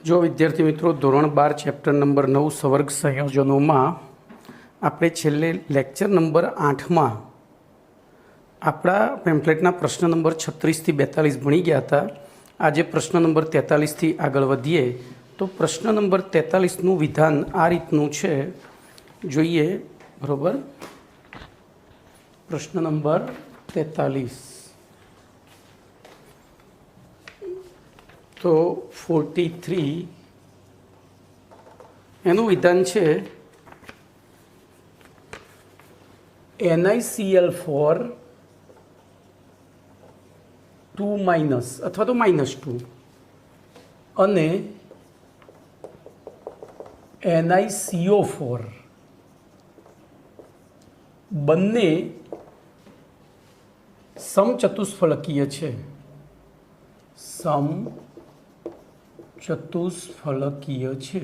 જો વિદ્યાર્થી મિત્રો ધોરણ 12 ચેપ્ટર નંબર 9 સવર્ગ સંયોજનોમાં આપણે છેલ્લે લેક્ચર નંબર 8માં આપણા પેમ્ફલેટના પ્રશ્ન નંબર 36 થી 42 ભણી ગયા હતા. આજે પ્રશ્ન નંબર 43 થી આગળ વધીએ તો પ્રશ્ન નંબર 43 નું વિધાન આ રીતનું છે, જોઈએ બરોબર. પ્રશ્ન નંબર 43 તો 43 એનું વિધાન છે NiCl4 2- અથવા તો -2 અને NiCO4 બંને સમચતુષ્ફલકીય છે. ચતુષ્ફલકીય છે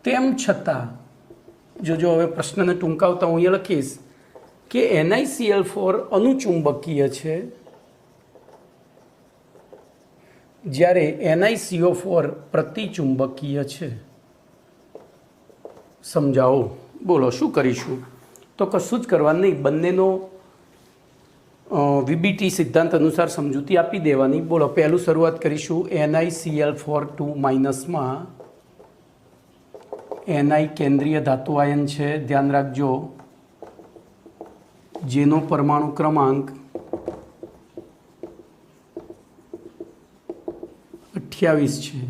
તેમ છતાં જો હવે પ્રશ્નને ટૂંકાવતા હું અહીંયા લખીશ કે NiCl4 અનુચુંબકીય છે જ્યારે NiCO4 પ્રતિચુંબકીય છે. સમજાવો, બોલો શું કરીશું? તો કશું જ કરવાનું નહીં, બંનેનો વીબીટી સિદ્ધાંત અનુસાર સમજૂતી આપી દેવાની. બોલો, પહેલું શરૂઆત કરીશું NiCl4 2- Ni કેન્દ્રીય ધાતુ આયન છે, ધ્યાન રાખજો, જેનો પરમાણુ ક્રમાંક 28 છે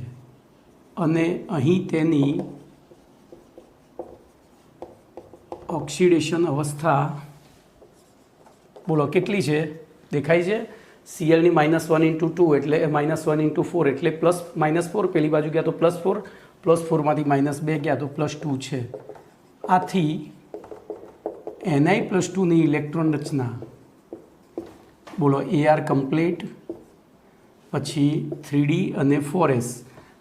અને અહીં તેની ઓક્સિડેશન અવસ્થા બોલો કેટલી છે? દેખાય છે? Clની -1 × 2 એટલે -1 × 4 એટલે +-4, પેલી બાજુ ગયા તો +4, +4માંથી -2 ગયા તો +2 છે. આથી Ni+2ની ઇલેક્ટ્રોન રચના બોલો AR કમ્પ્લીટ, પછી 3D અને 4s.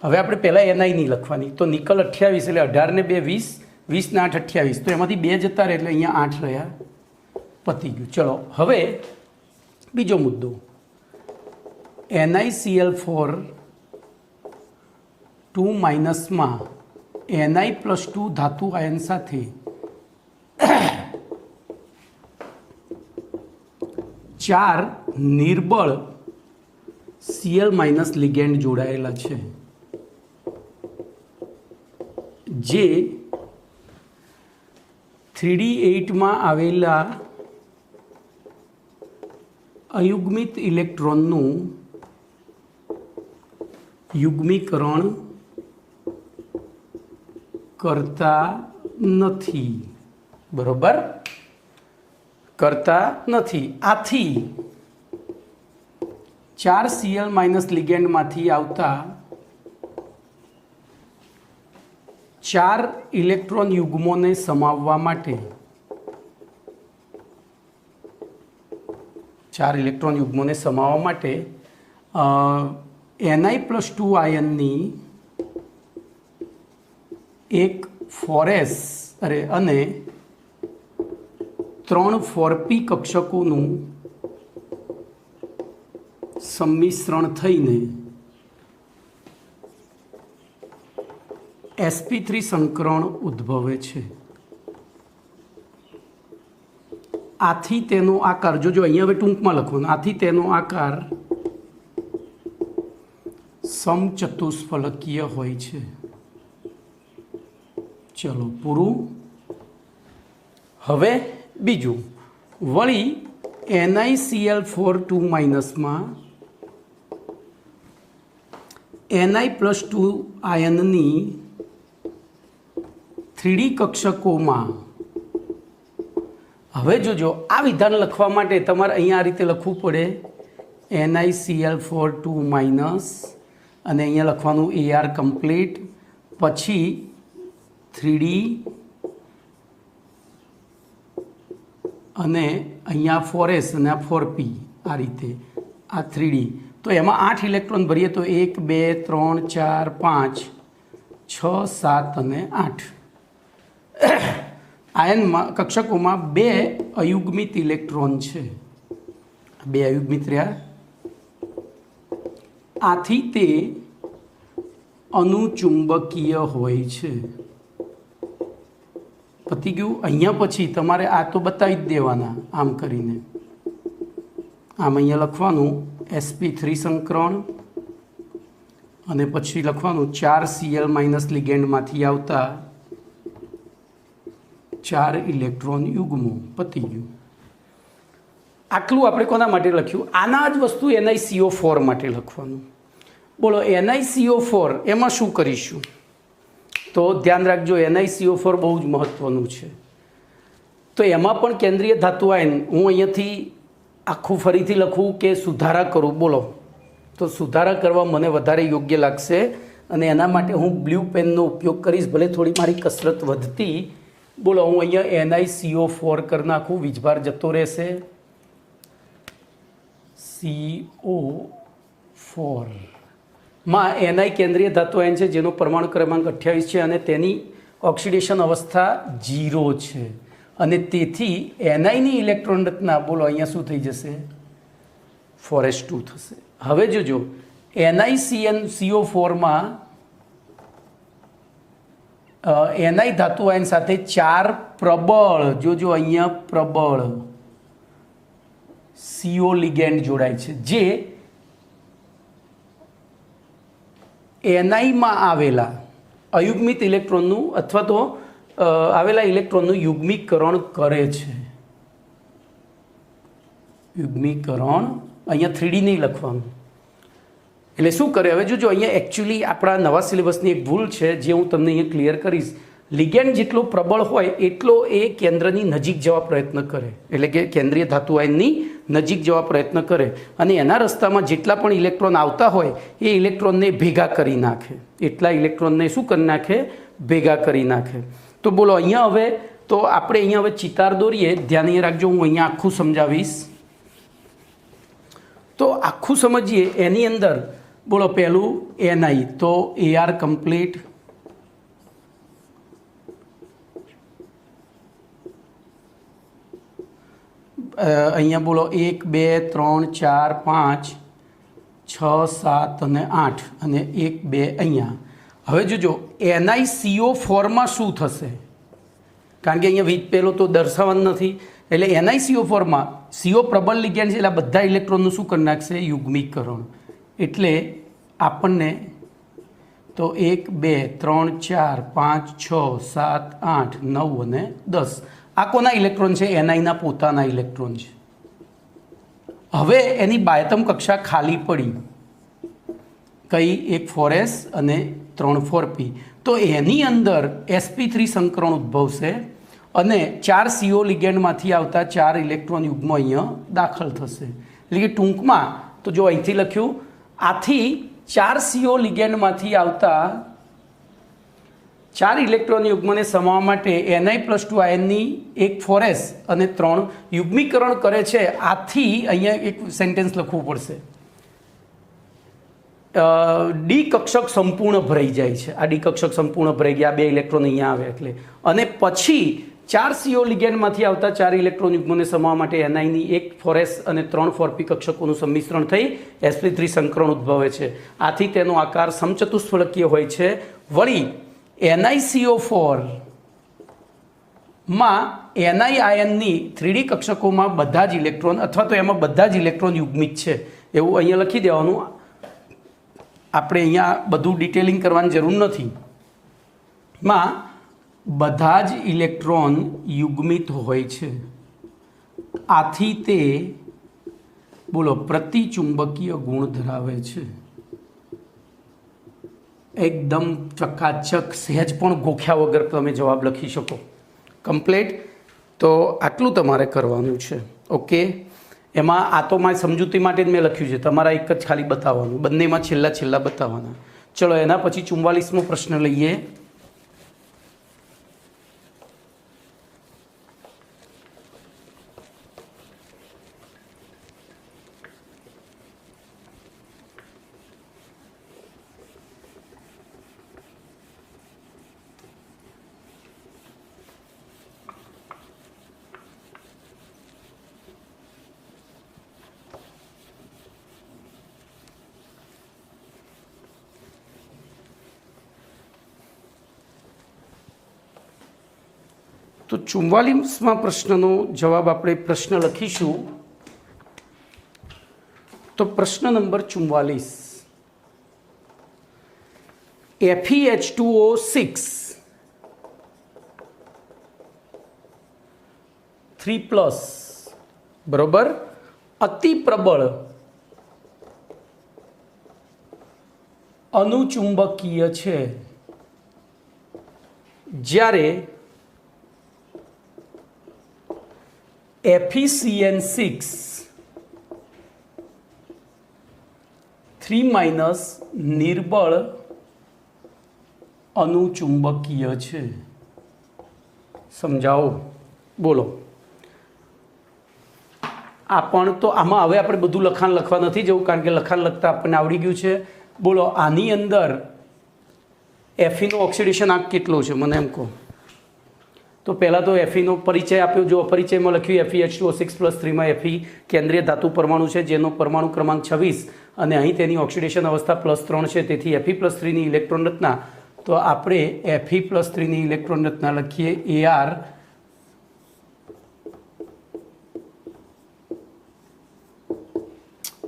હવે આપણે પહેલાં Ni નહીં લખવાની, તો નિકલ 28 એટલે 18 ને 2 20, 20 ને 8 28, તો એમાંથી 2 જતા રહે એટલે અહીંયા 8 રહ્યા, પતી ગયું. ચલો હવે બીજો મુદ્દો, NiCl4 2- માં Ni+2 ધાતુ આયન સાથે 4 નિર્બળ Cl- લિગેન્ડ જોડાયેલા છે, જે 3D8માં આવેલા અયુગ્મિત ઇલેક્ટ્રોનનું યુગ્મીકરણ કરતા નથી. બરોબર, કરતા નથી. આથી 4 Cl- લિગેન્ડમાંથી આવતા 4 ઇલેક્ટ્રોન યુગ્મોને સમાવવા માટે 4 ઇલેક્ટ્રોન યુગ્મોને સમાવવા માટે Ni+2 આયનની એક 4s અને 3 4p કક્ષકોનું સંમિશ્રણ થઈને sp3 સંકરણ ઉદ્ભવે છે. આથી તેનો આકાર જો અહીંયા હવે ટૂંકમાં લખવાનું, આથી તેનો આકાર સમચતુષ્ફલકીય હોય છે. ચલો પૂરું. હવે બીજું, વળી NiCl4 2- માં Ni+2 આયનની 3D કક્ષકોમાં, હવે જોજો આ વિધાન લખવા માટે તમારે અહીંયા આ રીતે લખવું પડે, NiCl4 2- અને અહીંયા લખવાનું AR કમ્પ્લીટ, પછી 3D અને અહીંયા 4s અને આ 4p, આ રીતે આ 3D. તો એમાં 8 ઇલેક્ટ્રોન ભરીએ તો 1 2 3 4 5 6 7 અને 8 આયનમાં કક્ષકોમાં 2 અયુગ્મિત ઇલેક્ટ્રોન છે. બે અયુગ્મિત રહ્યા. આથી તે અનુચુંબકીય હોય છે। પતી ગયું। અહીંયા પછી તમારે આ તો બતાવી જ દેવાના આમ કરીને, આમ અહીંયા લખવાનું sp3 સંકરણ અને પછી લખવાનું 4Cl- લિગેન્ડમાંથી આવતા 4 ઇલેક્ટ્રોન યુગ્મો। પતી ગયું। આટલું આપણે કોના માટે લખ્યું? આના જ વસ્તુ NiCO4 માટે લખવાનું। બોલો NiCO4 એમાં શું કરીશું? તો ધ્યાન રાખજો, NiCO4 બહુ જ મહત્વનું છે। તો એમાં પણ કેન્દ્રીય ધાતુ આયન, હું અહીંયાથી આખું ફરીથી લખું કે સુધારા કરું? બોલો, તો સુધારા કરવા મને વધારે યોગ્ય લાગશે અને એના માટે હું બ્લુ પેનનો ઉપયોગ કરીશ, ભલે થોડી મારી કસરત વધતી। બોલો, હું અહીંયા NiCO4 કરી નાખું, વીજભાર જતો રહેશે, CO4 માં Ni કેન્દ્રીય ધાતુ આયન છે જેનો પરમાણુ ક્રમાંક 28 છે અને તેની ઓક્સિડેશન અવસ્થા 0 છે અને તેથી Niની ઇલેક્ટ્રોન રચના, બોલો અહીંયા શું થઈ જશે? 4s2 થશે। હવે જોજો, NiCO4માં Ni ધાતુ આયન સાથે 4 પ્રબળ, જોજો અહીંયા પ્રબળ CO લિગેન્ડ જોડાય છે, જે Niમાં આવેલા અયુગ્મિત ઇલેક્ટ્રોનનું અથવા તો આવેલા ઇલેક્ટ્રોનનું યુગ્મીકરણ કરે છે। યુગ્મીકરણ અહીંયા 3D નહીં લખવાનું, એટલે શું કરે? હવે જોજો, અહીંયા એકચ્યુઅલી આપણા નવા સિલેબસની એક ભૂલ છે જે હું તમને અહીંયા ક્લિયર કરીશ। લિગેન્ડ જેટલો પ્રબળ હોય એટલો એ કેન્દ્રની નજીક જવા પ્રયત્ન કરે, એટલે કે કેન્દ્રીય ધાતુ આયનની નજીક જવા પ્રયત્ન કરે અને એના રસ્તામાં જેટલા પણ ઇલેક્ટ્રોન આવતા હોય એ ઇલેક્ટ્રોનને ભેગા કરી નાખે, એટલા ઇલેક્ટ્રોનને શું કરી નાખે? ભેગા કરી નાખે। તો બોલો અહીંયા હવે તો આપણે અહીંયા હવે ચિતાર દોરીએ, ધ્યાન એ રાખજો, હું અહીંયા આખું સમજાવીશ। તો આખું સમજીએ એની અંદર બોલો પહેલું Ni, તો AR કમ્પ્લીટ, અહીંયા બોલો 1 2 3 4 5 6 7 અને 8 અને 1 2 અહીંયા। હવે જોજો NiCO4માં શું થશે? કારણ કે અહીંયા વીજ પહેલો તો દર્શાવવાનું નથી, એટલે NiCO4માં CO પ્રબળ લિગેન્ડ છે એટલે બધા ઇલેક્ટ્રોનનું શું કરી નાખશે? યુગ્મીકરણ। એટલે આપણને તો 1 2 3 4 5 6 7 8 9 અને 10 આ કોના ઇલેક્ટ્રોન છે? Niના પોતાના ઇલેક્ટ્રોન છે। હવે એની બાયતમ કક્ષા ખાલી પડી, કઈ? એક 4s અને 3 4p, તો એની અંદર sp3 સંકરણ ઉદ્ભવશે અને 4 CO લિગેન્ડમાંથી આવતા 4 ઇલેક્ટ્રોન યુગ્મ અહીંયા દાખલ થશે। એટલે કે ટૂંકમાં તો જો અહીંથી લખ્યું, આથી 4 CO લિગેન્ડમાંથી આવતા 4 ઇલેક્ટ્રોન યુગ્મને સમાવવા માટે Ni+2 આયનની એક 4s અને 3 યુગ્મીકરણ કરે છે। આથી અહીંયા એક સેન્ટેન્સ લખવું પડશે, ડી કક્ષક સંપૂર્ણ ભરાઈ જાય છે। આ ડી કક્ષક સંપૂર્ણ ભરાઈ ગયા, 2 ઇલેક્ટ્રોન અહીંયા આવે એટલે, અને પછી 4 CO લિગેન્ડમાંથી આવતા 4 ઇલેક્ટ્રોન યુગ્મને સમાવવા માટે Niની એક 4s અને 3 4p કક્ષકોનું સંમિશ્રણ થઈ sp3 સંકરણ ઉદ્ભવે છે। આથી તેનો આકાર સમચતુષ્ફલકીય હોય છે। વળી NiCO4 માં Ni આયનની 3D કક્ષકોમાં બધા જ ઇલેક્ટ્રોન અથવા તો એમાં બધા જ ઇલેક્ટ્રોન યુગ્મિત છે એવું અહીંયા લખી દેવાનું। આપણે અહીંયા બધું ડિટેલિંગ કરવાની જરૂર નથી। માં બધા જ ઇલેક્ટ્રોન યુગ્મિત હોય છે, આથી તે બોલો પ્રતિચુંબકીય ગુણ ધરાવે છે। એકદમ ચકાચક, સહેજ પણ ગોખ્યા વગર તમે જવાબ લખી શકો કમ્પ્લીટ। તો આટલું તમારે કરવાનું છે। ઓકે, એમાં આ તો મારી સમજૂતી માટે જ મેં લખ્યું છે, તમારા એક જ ખાલી બતાવવાનું, બંનેમાં છેલ્લા બતાવવાના। ચલો એના પછી 44મો પ્રશ્ન લઈએ। તો 44માં પ્રશ્નનો જવાબ આપણે પ્રશ્ન લખીશું. તો પ્રશ્ન નંબર 44, FeH2O6 3+ બરોબર અતિ પ્રબળ અનુચુંબકીય છે, જ્યારે FeCN6 3- નિર્બળ અનુચુંબકીય છે. સમજાવો, બોલો. આ પણ તો આમાં હવે આપણે બધું લખાણ લખવા નથી જવું, કારણ કે લખાણ લખતા આપણને આવડી ગયું છે. બોલો, આની અંદર Feનો ઓક્સિડેશન આંક કેટલો છે મને એમ કહો. તો પહેલાં તો Feનો પરિચય આપ્યો. જો પરિચયમાં લખ્યું FeH2O6+3માં Fe કેન્દ્રીય ધાતુ પરમાણુ છે, જેનો પરમાણુ ક્રમાંક 26 અને અહીં તેની ઓક્સિડેશન અવસ્થા +3 છે. તેથી Fe+3ની ઇલેક્ટ્રોન રચના, તો આપણે Fe+3ની ઇલેક્ટ્રોન રચના લખીએ Ar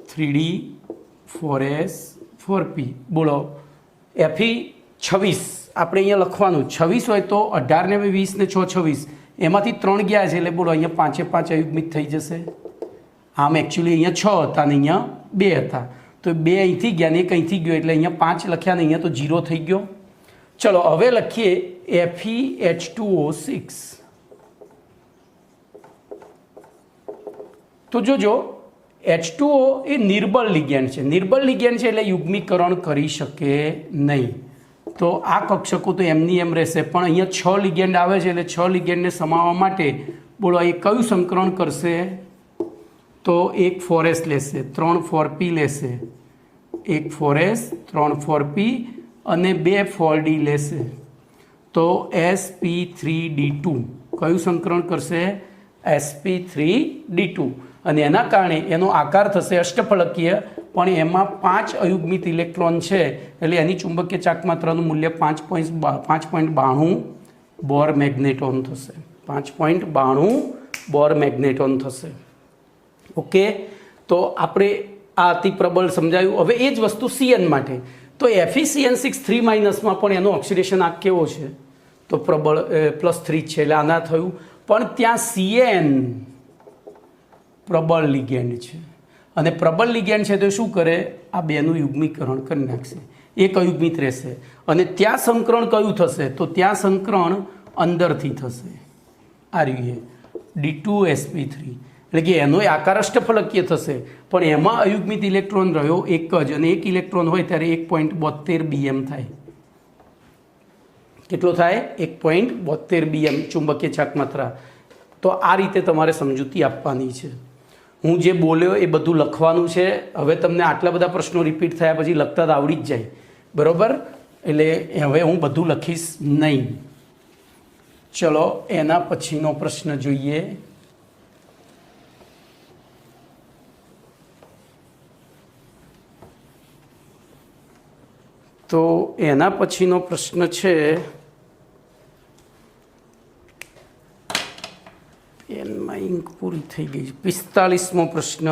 3d 4s 4p. બોલો, Fe 26 આપણે અહીંયા લખવાનું 26 હોય તો 18 ને 20 ને 6 26, એમાંથી 3 ગયા છે એટલે બોલો અહીંયા 5 એ 5 અયુગ્મિત થઈ જશે. આમ એકચ્યુઅલી અહીંયા 6 હતા ને અહીંયા 2 હતા, તો 2 અહીંથી ગયા ને 1 અહીંથી ગયો એટલે અહીંયા 5 લખ્યા ને અહીંયા તો 0 થઈ ગયો. ચલો હવે લખીએ FeH2O6. તો જોજો, H2O એ નિર્બળ લિગેન્ડ છે. નિર્બળ લિગેન્ડ છે એટલે યુગ્મીકરણ કરી શકે નહીં. તો આ કક્ષકો તો એમની એમ રહેશે, પણ અહીંયા 6 લિગેન્ડ આવે છે એટલે 6 લિગેન્ડને સમાવવા માટે બોલો એ કયું સંકરણ કરશે? તો એક 4s લેશે, 3 4p લેશે, એક 4s 3 4p અને 2 4d લેશે. તો sp3d2 કયું સંકરણ કરશે? sp3d2. અને એના કારણે એનો આકાર થશે અષ્ટફલકીય, પણ એમાં 5 અયુગ્મિત ઇલેક્ટ્રોન છે એટલે એની ચુંબકીય ચાકમાત્રાનું મૂલ્ય 5.92 બોર મેગ્નેટોન થશે. 5.92 બોર મેગ્નેટોન થશે. ઓકે, તો આપણે આ અતિ પ્રબળ સમજાયું. હવે એ જ વસ્તુ Cn માટે. તો FeCN6 3- પણ એનો ઓક્સિડેશન આંક કેવો છે? તો પ્રબળ +3 છે એટલે આના થયું. પણ ત્યાં Cn પ્રબળ લિગેન્ડ છે, અને પ્રબળ લિગેન્ડ છે તો શું કરે? આ બેનું યુગ્મીકરણ કરી નાખશે, એક અયુગ્મિત રહેશે. અને ત્યાં સંકરણ કયું થશે? તો ત્યાં સંકરણ અંદરથી થશે. આ રહ્યું D2sp3, એટલે કે એનો આકાર અષ્ટફલકીય થશે, પણ એમાં અયુગ્મિત ઇલેક્ટ્રોન રહ્યો એક જ, અને એક ઇલેક્ટ્રોન હોય ત્યારે 1.72 bm થાય. કેટલો થાય? 1.72 bm ચુંબકીય ચાકમાત્રા. તો આ રીતે તમારે સમજૂતી આપવાની છે. હું જે બોલ્યો એ બધું લખવાનું છે. હવે તમને આટલા બધા પ્રશ્નો રિપીટ થયા પછી લખતા તો આવડી જ જાય, બરાબર? એટલે હવે હું બધું લખીશ નહીં. ચલો એના પછીનો પ્રશ્ન જોઈએ. તો એના પછીનો પ્રશ્ન છે એનમાં ઇંક પૂરી થઈ ગઈ છે. 45મો પ્રશ્ન.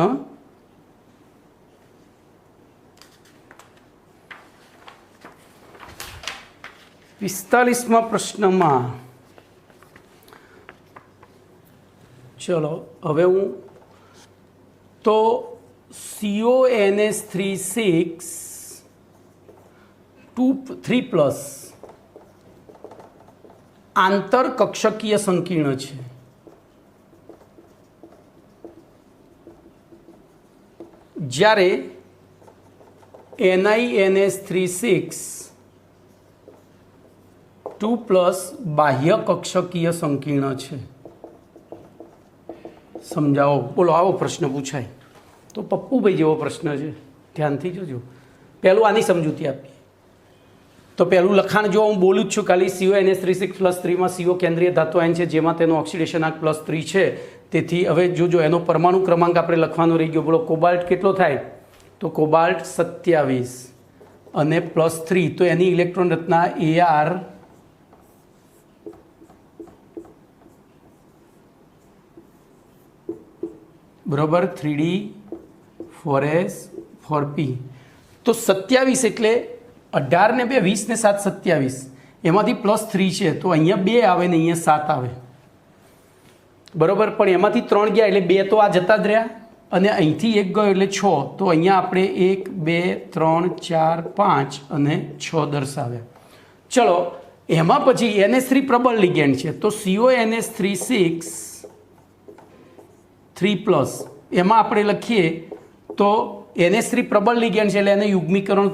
પિસ્તાલીસમાં પ્રશ્નમાં ચલો હવે હું તો CONS3 3+ આંતરકક્ષકીય સંકીર્ણ છે. જ્યારે NiNS3 2+ બાહ્ય કક્ષકીય સંકીર્ણ છે. સમજાવો, બોલો. આવો પ્રશ્ન પૂછાય તો પપ્પુભાઈ જેવો પ્રશ્ન છે, ધ્યાનથી જોજો. પહેલું આની સમજૂતી આપીએ. તો પહેલું લખાણ જો હું બોલું જ છું ખાલી, CONS3+3માં CO કેન્દ્રીય ધાતુ આયન છે, જેમાં તેનો ઓક્સિડેશન આંક +3 છે. તેથી હવે જોજો એનો પરમાણુ ક્રમાંક આપણે લખવાનો રહી ગયો. બોલો, કોબાલ્ટ કેટલો થાય? તો કોબાલ્ટ 27 અને +3, તો એની ઇલેક્ટ્રોન રચના Ar બરાબર 3D 4S 4P તો 27 એટલે 18 ને 2 20 ને 7 27 એમાંથી +3 છે તો અહીંયા 2 આવે ને અહીંયા 7 આવે બરાબર પણ એમાંથી 3 ગયા એટલે 2 તો આ જતા જ રહ્યા અને અહીંથી 1 ગયો એટલે 6 તો અહીંયા આપણે 1 2 3 4 5 અને 6 દર્શાવ્યા ચલો એમાં પછી NH3 પ્રબળ લિગેન્ડ છે તો CONH3 6 3+ એમાં આપણે લખીએ તો NH3 પ્રબળ લિગેન્ડ છે એટલે એને યુગ્મીકરણ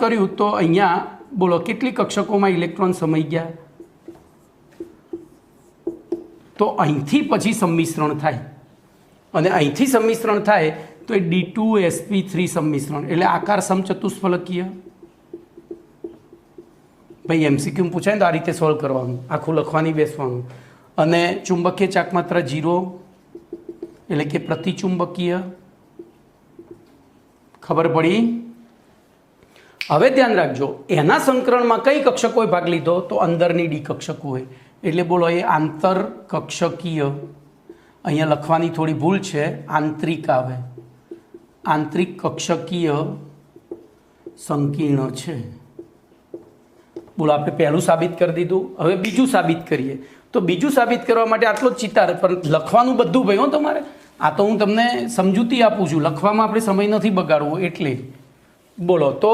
કર્યું તો અહીંયા બોલો કેટલી કક્ષકોમાં ઇલેક્ટ્રોન સમાઈ ગયા તો અહીંથી પછી સંમિશ્રણ થાય અને અહીંથી સંમિશ્રણ થાય તો એ D2sp3 સંમિશ્રણ એટલે આકાર સમચતુષ્ફલકીય ભાઈ MCQ પૂછાય તો આ રીતે સોલ્વ કરવાનું આખું લખવાની બેસવાનું અને ચુંબકીય ચાકમાત્રા 0 એટલે કે પ્રતિચુંબકીય ખબર પડી હવે ધ્યાન રાખજો એના સંકરણમાં કઈ કક્ષકોએ ભાગ લીધો તો અંદરની ડી કક્ષકોએ એટલે બોલો એ આંતર કક્ષકીય અહીંયા લખવાની થોડી ભૂલ છે આંતરિક આવે આંતરિક કક્ષકીય સંકીર્ણ છે બોલો આપણે પહેલું સાબિત કરી દીધું હવે બીજું સાબિત કરીએ તો બીજું સાબિત કરવા માટે આટલો જ ચિતાર પણ લખવાનું બધું ભાઈ હો તમારે આ તો હું તમને સમજૂતી આપું છું લખવામાં આપણે સમય નથી બગાડવો એટલે બોલો તો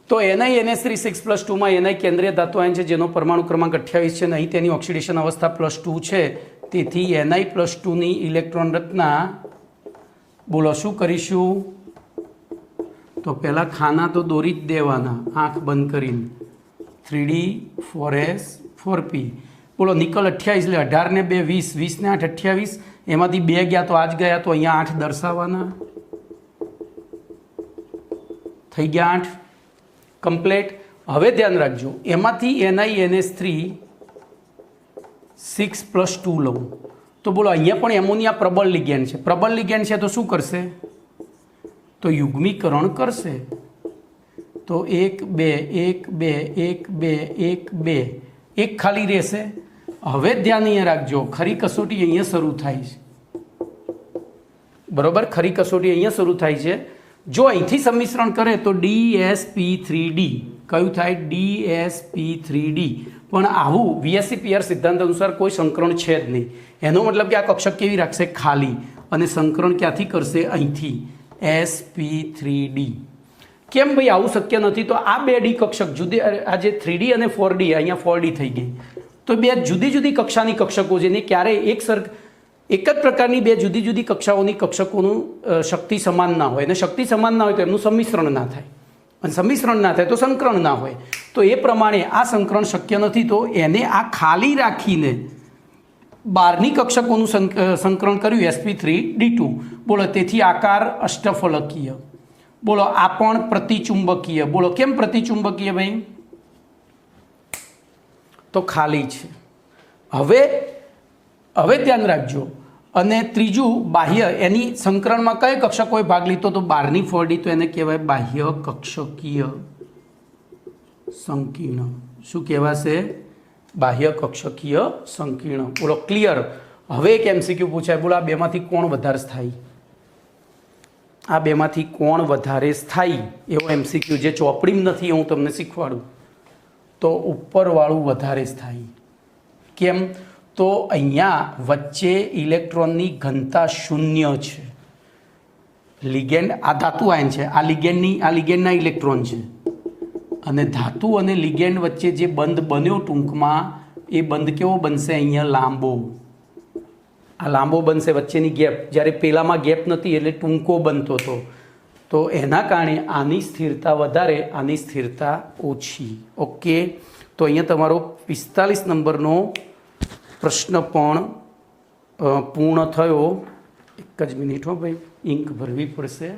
NiNH3 6+2 માં Ni કેન્દ્રીય ધાતુ આયન છે જેનો પરમાણુ ક્રમાંક 28 છે અને અહીં તેની ઓક્સિડેશન અવસ્થા +2 છે તેથી Ni+2 ની ઇલેક્ટ્રોન રચના બોલો શું કરીશું તો પહેલાં ખાના તો દોરી જ દેવાના આંખ બંધ કરીને 3D 4S 4P બોલો નિકલ 28 એટલે 18 ને 2 20 20 ને 8 28 એમાંથી 2 ગયા તો આજ ગયા તો અહીંયા 8 દર્શાવવાના થઈ ગયા 8 કમ્પ્લેટ હવે ધ્યાન રાખજો એમાંથી NiNH3 6+2 લઉં તો બોલો અહીંયા પણ એમોનિયા પ્રબળ લિગેન્ડ છે તો શું કરશે તો યુગ્મીકરણ કરશે તો 1 2 1 2 1 2 1 2 એક ખાલી રહેશે હવે ધ્યાન અહીંયા રાખજો ખરી કસોટી અહીંયા શરૂ થાય છે બરોબર ખરી કસોટી અહીંયા શરૂ થાય છે જો અહીંથી સંમિશ્રણ કરે તો DsP3D કયું થાય DsP3D પણ આવું VSEPR સિદ્ધાંત અનુસાર કોઈ સંકરણ છે જ નહીં એનો મતલબ કે આ કક્ષક કેવી રાખશે ખાલી અને સંકરણ ક્યાંથી કરશે અહીંથી sp3d કેમ ભાઈ આવું શક્ય નથી તો આ બે ડી કક્ષક જુદી આ જે 3D અને 4D અહીંયા 4D થઈ ગઈ તો બે જુદી જુદી કક્ષાની કક્ષકો જેને ક્યારેય એક જ પ્રકારની બે જુદી જુદી કક્ષાઓની કક્ષકોનું શક્તિ સમાન ના હોય અને શક્તિ સમાન ના હોય તો એમનું સંમિશ્રણ ના થાય અને સંમિશ્રણ ના થાય તો સંકરણ ના હોય તો એ પ્રમાણે આ સંકરણ શક્ય નથી તો એને આ ખાલી રાખીને બારની કક્ષકોનું સંકરણ કર્યું sp3d2 બોલો તેથી આકાર અષ્ટફલકીય બોલો આ પણ પ્રતિચુંબકીય બોલો કેમ પ્રતિચુંબકીય ભાઈ તો ખાલી છે હવે ધ્યાન રાખજો અને ત્રીજું બાહ્ય એની સંકરણમાં કઈ કક્ષકોએ ભાગ લીધો તો બારની 4D તો એને કહેવાય બાહ્ય કક્ષકીય સંકીર્ણ શું કહેવાશે બાહ્ય કક્ષકીય સંકીર્ણ બોલો ક્લિયર હવે એક MCQ પૂછાય બોલો આ બેમાંથી કોણ વધારે સ્થાયી આ બેમાંથી કોણ વધારે સ્થાયી એવો MCQ જે ચોપડીમાં નથી હું તમને શીખવાડું તો ઉપરવાળું વધારે સ્થાયી કેમ તો અહીંયા વચ્ચે ઇલેક્ટ્રોનની ઘનતા 0 છે લિગેન્ડ આ ધાતુ આયન છે આ લિગેન્ડના ઇલેક્ટ્રોન છે અને ધાતુ અને લિગેન્ડ વચ્ચે જે બંધ બન્યો ટૂંકમાં એ બંધ કેવો બનશે અહીંયા લાંબો આ લાંબો બનશે વચ્ચેની ગેપ જ્યારે પેલામાં ગેપ નથી એટલે ટૂંકો બનતો હતો તો એના કારણે આની સ્થિરતા વધારે આની સ્થિરતા ઓછી ઓકે તો અહીંયા તમારો 45 નંબરનો પ્રશ્ન પણ પૂર્ણ થયો એક જ મિનિટ હો ભાઈ ઇંક ભરવી પડશે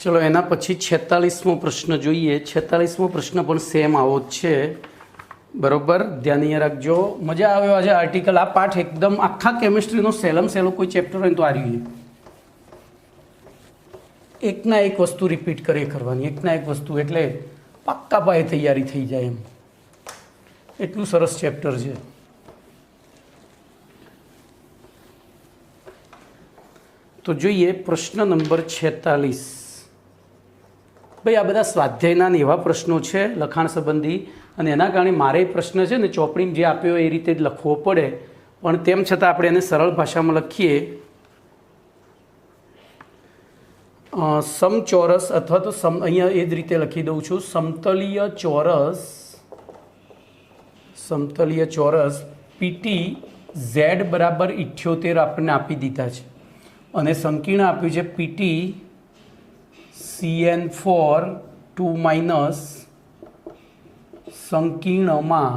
ચલો એના પછી 46મો પ્રશ્ન જોઈએ 46મો પ્રશ્ન પણ સેમ આવો જ છે બરોબર ધ્યાન અહીંયા રાખજો મજા આવ્યો આજે આર્ટિકલ આ પાઠ એકદમ આખા કેમિસ્ટ્રીનો સહેલો કોઈ ચેપ્ટર હોય તો આ રહ્યું એકના એક વસ્તુ રિપીટ કરે કરવાની એકના એક વસ્તુ એટલે પાક્કા પાયે તૈયારી થઈ જાય એમ એટલું સરસ ચેપ્ટર છે તો જોઈએ પ્રશ્ન નંબર 46. ભાઈ આ બધા સ્વાધ્યાયના ને એવા પ્રશ્નો છે લખાણ સંબંધી, અને એના કારણે મારે પ્રશ્ન છે ને ચોપડીમાં જે આપ્યો એ રીતે જ લખવો પડે, પણ તેમ છતાં આપણે એને સરળ ભાષામાં લખીએ. સમચોરસ અથવા તો અહીંયા એ જ રીતે લખી દઉં છું, સમતલીય ચોરસ પીટી ઝેડ બરાબર 78 આપણને આપી દીધા છે, અને સંકીર્ણ આપ્યું છે પીટી CN4 2- સંકીર્ણમાં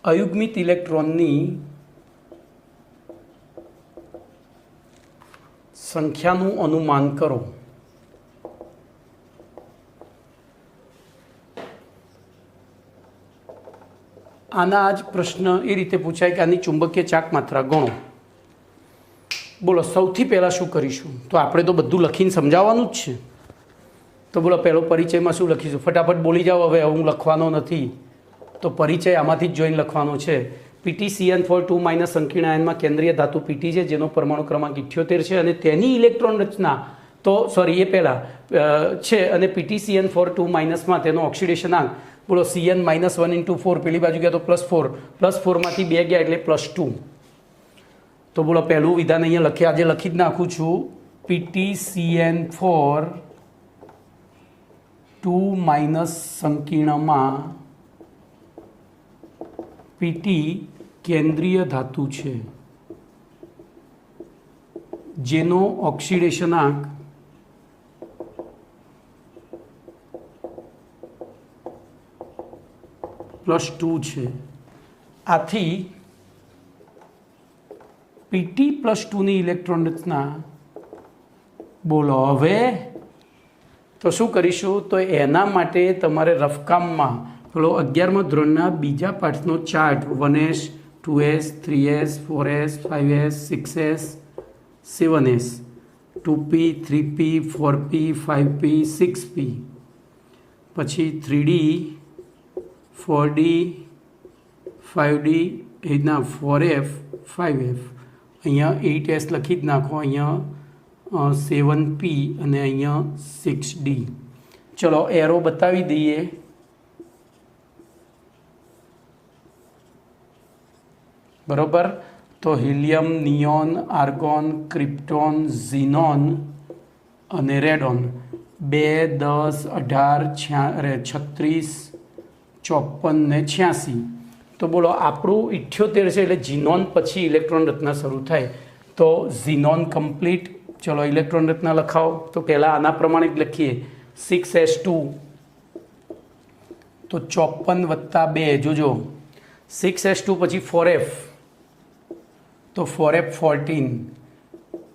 અયુગ્મિત ઇલેક્ટ્રોનની સંખ્યાનું અનુમાન કરો. આના આ જ પ્રશ્ન એ રીતે પૂછાય કે આની ચુંબકીય ચાક માત્રા ગણો. બોલો સૌથી પહેલાં શું કરીશું? તો આપણે તો બધું લખીને સમજાવવાનું જ છે. તો બોલો પહેલો પરિચયમાં શું લખીશું? ફટાફટ બોલી જાઓ. હવે હું લખવાનો નથી, તો પરિચય આમાંથી જ જોઈને લખવાનો છે. પીટી CN4 2- સંકીર્ણ આયનમાં કેન્દ્રીય ધાતુ પીટી છે, જેનો પરમાણુ ક્રમાંક 78 છે, અને તેની ઇલેક્ટ્રોન રચના તો એ પહેલાં છે, અને પીટી CN4 2- માં તેનો ઓક્સિડેશન આંક બોલો CN -1 × 4, પેલી બાજુ ગયા તો +4, +4માંથી 2 ગયા એટલે +2. તો બોલો પહેલું વિધાન અહીંયા લખી આજે લખી જ નાખું છું. પીટી CN4 2- સંકીર્ણમાં પીટી કેન્દ્રીય ધાતુ છે, જેનો ઓક્સિડેશન આંક +2 છે. આથી પીટી +2ની ઇલેક્ટ્રોન રચના બોલો. હવે તો શું કરીશું? તો એના માટે તમારે રફકામમાં પેલો 11મા ધોરણના બીજા પાઠનો chart 1s 2s 3s 4s 5s 6s 7s 2p 3p 4p 5p 6p, પછી 3d 4d 5d એના 4f 5f, અહીંયા 8s લખી જ નાખો, અહીંયા 7p અને અહીંયા 6d. ચલો એરો બતાવી દઈએ. બરોબર. તો હિલિયમ, નિયોન, આર્ગોન, ક્રિપ્ટોન, ઝીનોન અને રેડોન 2, 10, 18, 36, 54 ને 86. તો બોલો આપણું 78 છે, એટલે ઝીનોન પછી ઇલેક્ટ્રોન રચના શરૂ થાય. તો ઝીનોન કમ્પ્લીટ. ચલો ઇલેક્ટ્રોન રચના લખાવો. તો પહેલાં આના પ્રમાણે જ લખીએ. 6s2 તો 54 + 2 જોજો. 6s2 પછી 4f તો 4f 14.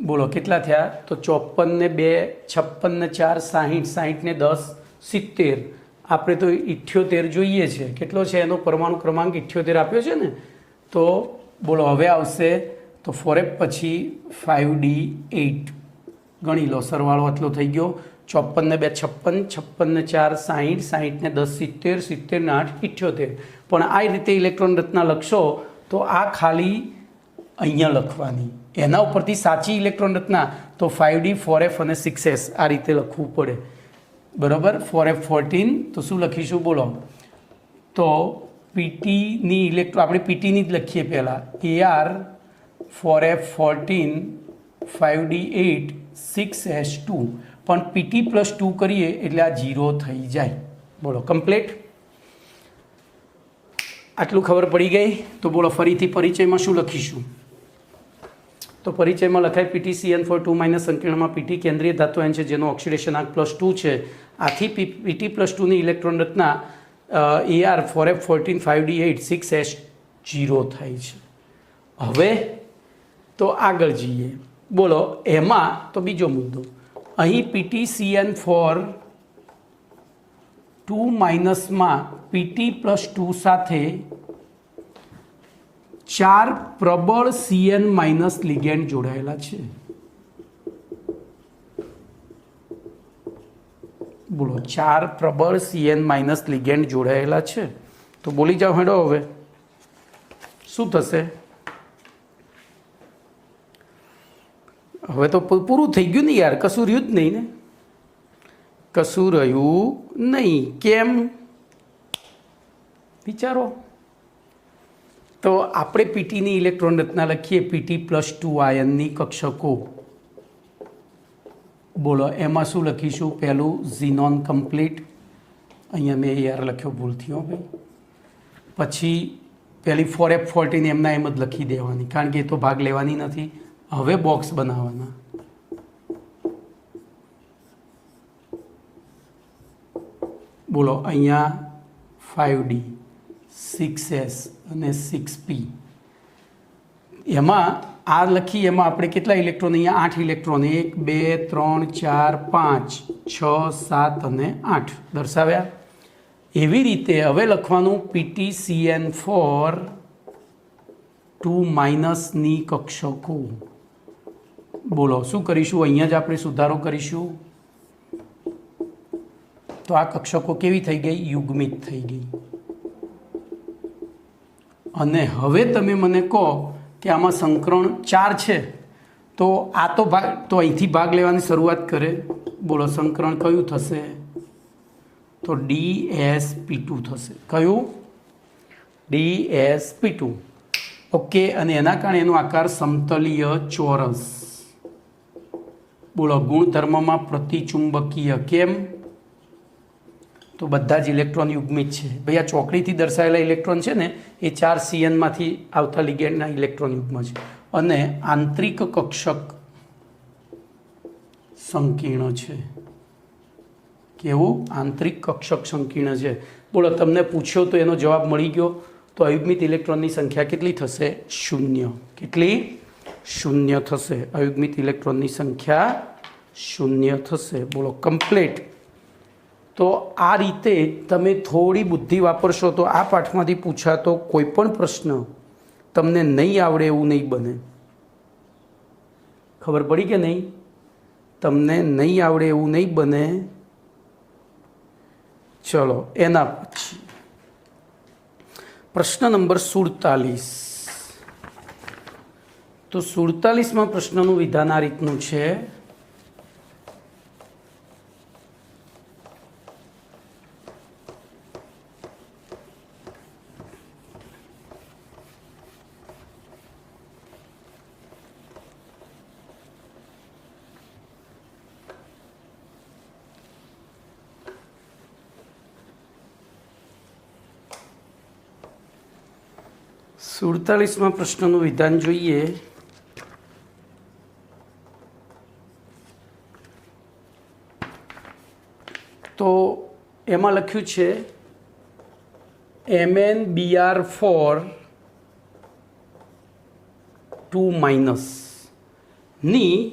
બોલો કેટલા થયા? તો 54 ને 2 56 ને 4 60, 60 ને 10 70. આપણે તો 78 જોઈએ છે. કેટલો છે એનો પરમાણુ ક્રમાંક? 78 આપ્યો છે ને. તો બોલો હવે આવશે તો 4f પછી 5d 8. ગણી લો, સરવાળો આટલો થઈ ગયો. 54 ને 2 56, 56 ને 4 60, 60 ને 10 70, 70 ને 8 78. પણ આ રીતે ઇલેક્ટ્રોન રચના લખશો તો આ ખાલી અહીંયા લખવાની, એના ઉપરથી સાચી ઇલેક્ટ્રોન રચના તો 5d 4f અને 6s આ રીતે લખવું પડે. બરાબર. 4f 14 તો શું લખીશું બોલો? તો પીટીની ઇલેક્ટ્રોન આપણે પીટીની જ લખીએ પહેલાં. AR 4f 14 5d 8 6s2, પણ પીટી +2 કરીએ એટલે આ 0 થઈ જાય. બોલો કમ્પ્લીટ. આટલું ખબર પડી ગઈ. તો બોલો ફરીથી પરિચયમાં શું લખીશું? તો પરિચયમાં લખાય પીટી CN4 2- સંકીર્ણમાં પીટી કેન્દ્રીય ધાતુ આયન છે, જેનો ઓક્સિડેશન આંક +2 છે. આથી પીટી +2ની ઇલેક્ટ્રોન રચના AR 4f 14 5d 8 6s0 થાય છે. હવે તો આગળ જઈએ. બોલો એમાં તો બીજો મુદ્દો. અહીં પીટી CN4 2- પીટી +2 સાથે 4 પ્રબળ CN- લિગેન્ડ જોડાયેલા છે. બોલો 4 પ્રબળ CN- લિગેન્ડ જોડાયેલા છે. તો બોલી જાઓ હેડો. હવે શું થશે? હવે તો પૂરું થઈ ગયું ને યાર, કશું રહ્યું જ નહીં ને, કશું રહ્યું નહીં. કેમ વિચારો. તો આપણે પીટીની ઇલેક્ટ્રોન રચના લખીએ, PT+2 આયનની કક્ષકો. બોલો એમાં શું લખીશું? પહેલું ઝીનોન કમ્પ્લીટ, અહીંયા મેં યાર લખ્યો ભૂલથી હો ભાઈ. પછી પહેલી 4F14 એમના એમ જ લખી દેવાની, કારણ કે એ તો ભાગ લેવાની નથી. હવે બોક્સ બનાવવાના. બોલો અહીંયા 5D 6S અને 6P. એમાં આ લખી, એમાં આપણે કેટલા ઇલેક્ટ્રોન? અહીંયા 8 ઇલેક્ટ્રોન, 1 2 3 4 5 6 7 અને 8 દર્શાવ્યા. એવી રીતે હવે લખવાનું PTCN4 2- ની કક્ષકો. બોલો શું કરીશું? અહીંયા જ આપણે સુધારો કરીશું. તો આ કક્ષકો કેવી થઈ ગઈ? યુગ્મિત થઈ ગઈ. અને હવે તમે મને કહો કે આમાં સંકરણ 4 છે, તો આ તો ભાગ, તો અહીંથી ભાગ લેવાની શરૂઆત કરે. બોલો સંકરણ કયું થશે? તો DsP2 થશે. કયું? DsP2. ઓકે. અને એના કારણે એનો આકાર સમતલીય ચોરસ. બોલો ગુણધર્મમાં પ્રતિચુંબકીય. કેમ? તો બધા જ ઇલેક્ટ્રોન યુગ્મિત છે ભાઈ. આ ચોકડીથી દર્શાવેલા ઇલેક્ટ્રોન છે ને, એ 4 CN માંથી આવતા લિગેન્ડના ઇલેક્ટ્રોન યુગ્મ છે. અને આંતરિક કક્ષક સંકીર્ણ છે. કેવું? આંતરિક કક્ષક સંકીર્ણ છે. બોલો તમને પૂછ્યો તો એનો જવાબ મળી ગયો. તો અયુગ્મિત ઇલેક્ટ્રોનની સંખ્યા કેટલી થશે? 0. કેટલી? 0 થશે. અયુગ્મિત ઇલેક્ટ્રોનની સંખ્યા 0 થશે. બોલો કમ્પ્લીટ. તો આ રીતે તમે થોડી બુદ્ધિ વાપરશો તો આ પાઠમાંથી પૂછાતો કોઈ પણ પ્રશ્ન તમને નહીં આવડે એવું નહીં બને. ખબર પડી કે નહીં? તમને નહીં આવડે એવું નહીં બને. ચલો એના પછી પ્રશ્ન નંબર 47. તો 47માં પ્રશ્નનું વિધાન આ રીતનું છે. સુડતાલીસમાં પ્રશ્નનું વિધાન જોઈએ. તો એમાં લખ્યું છે MnBr4 2- ની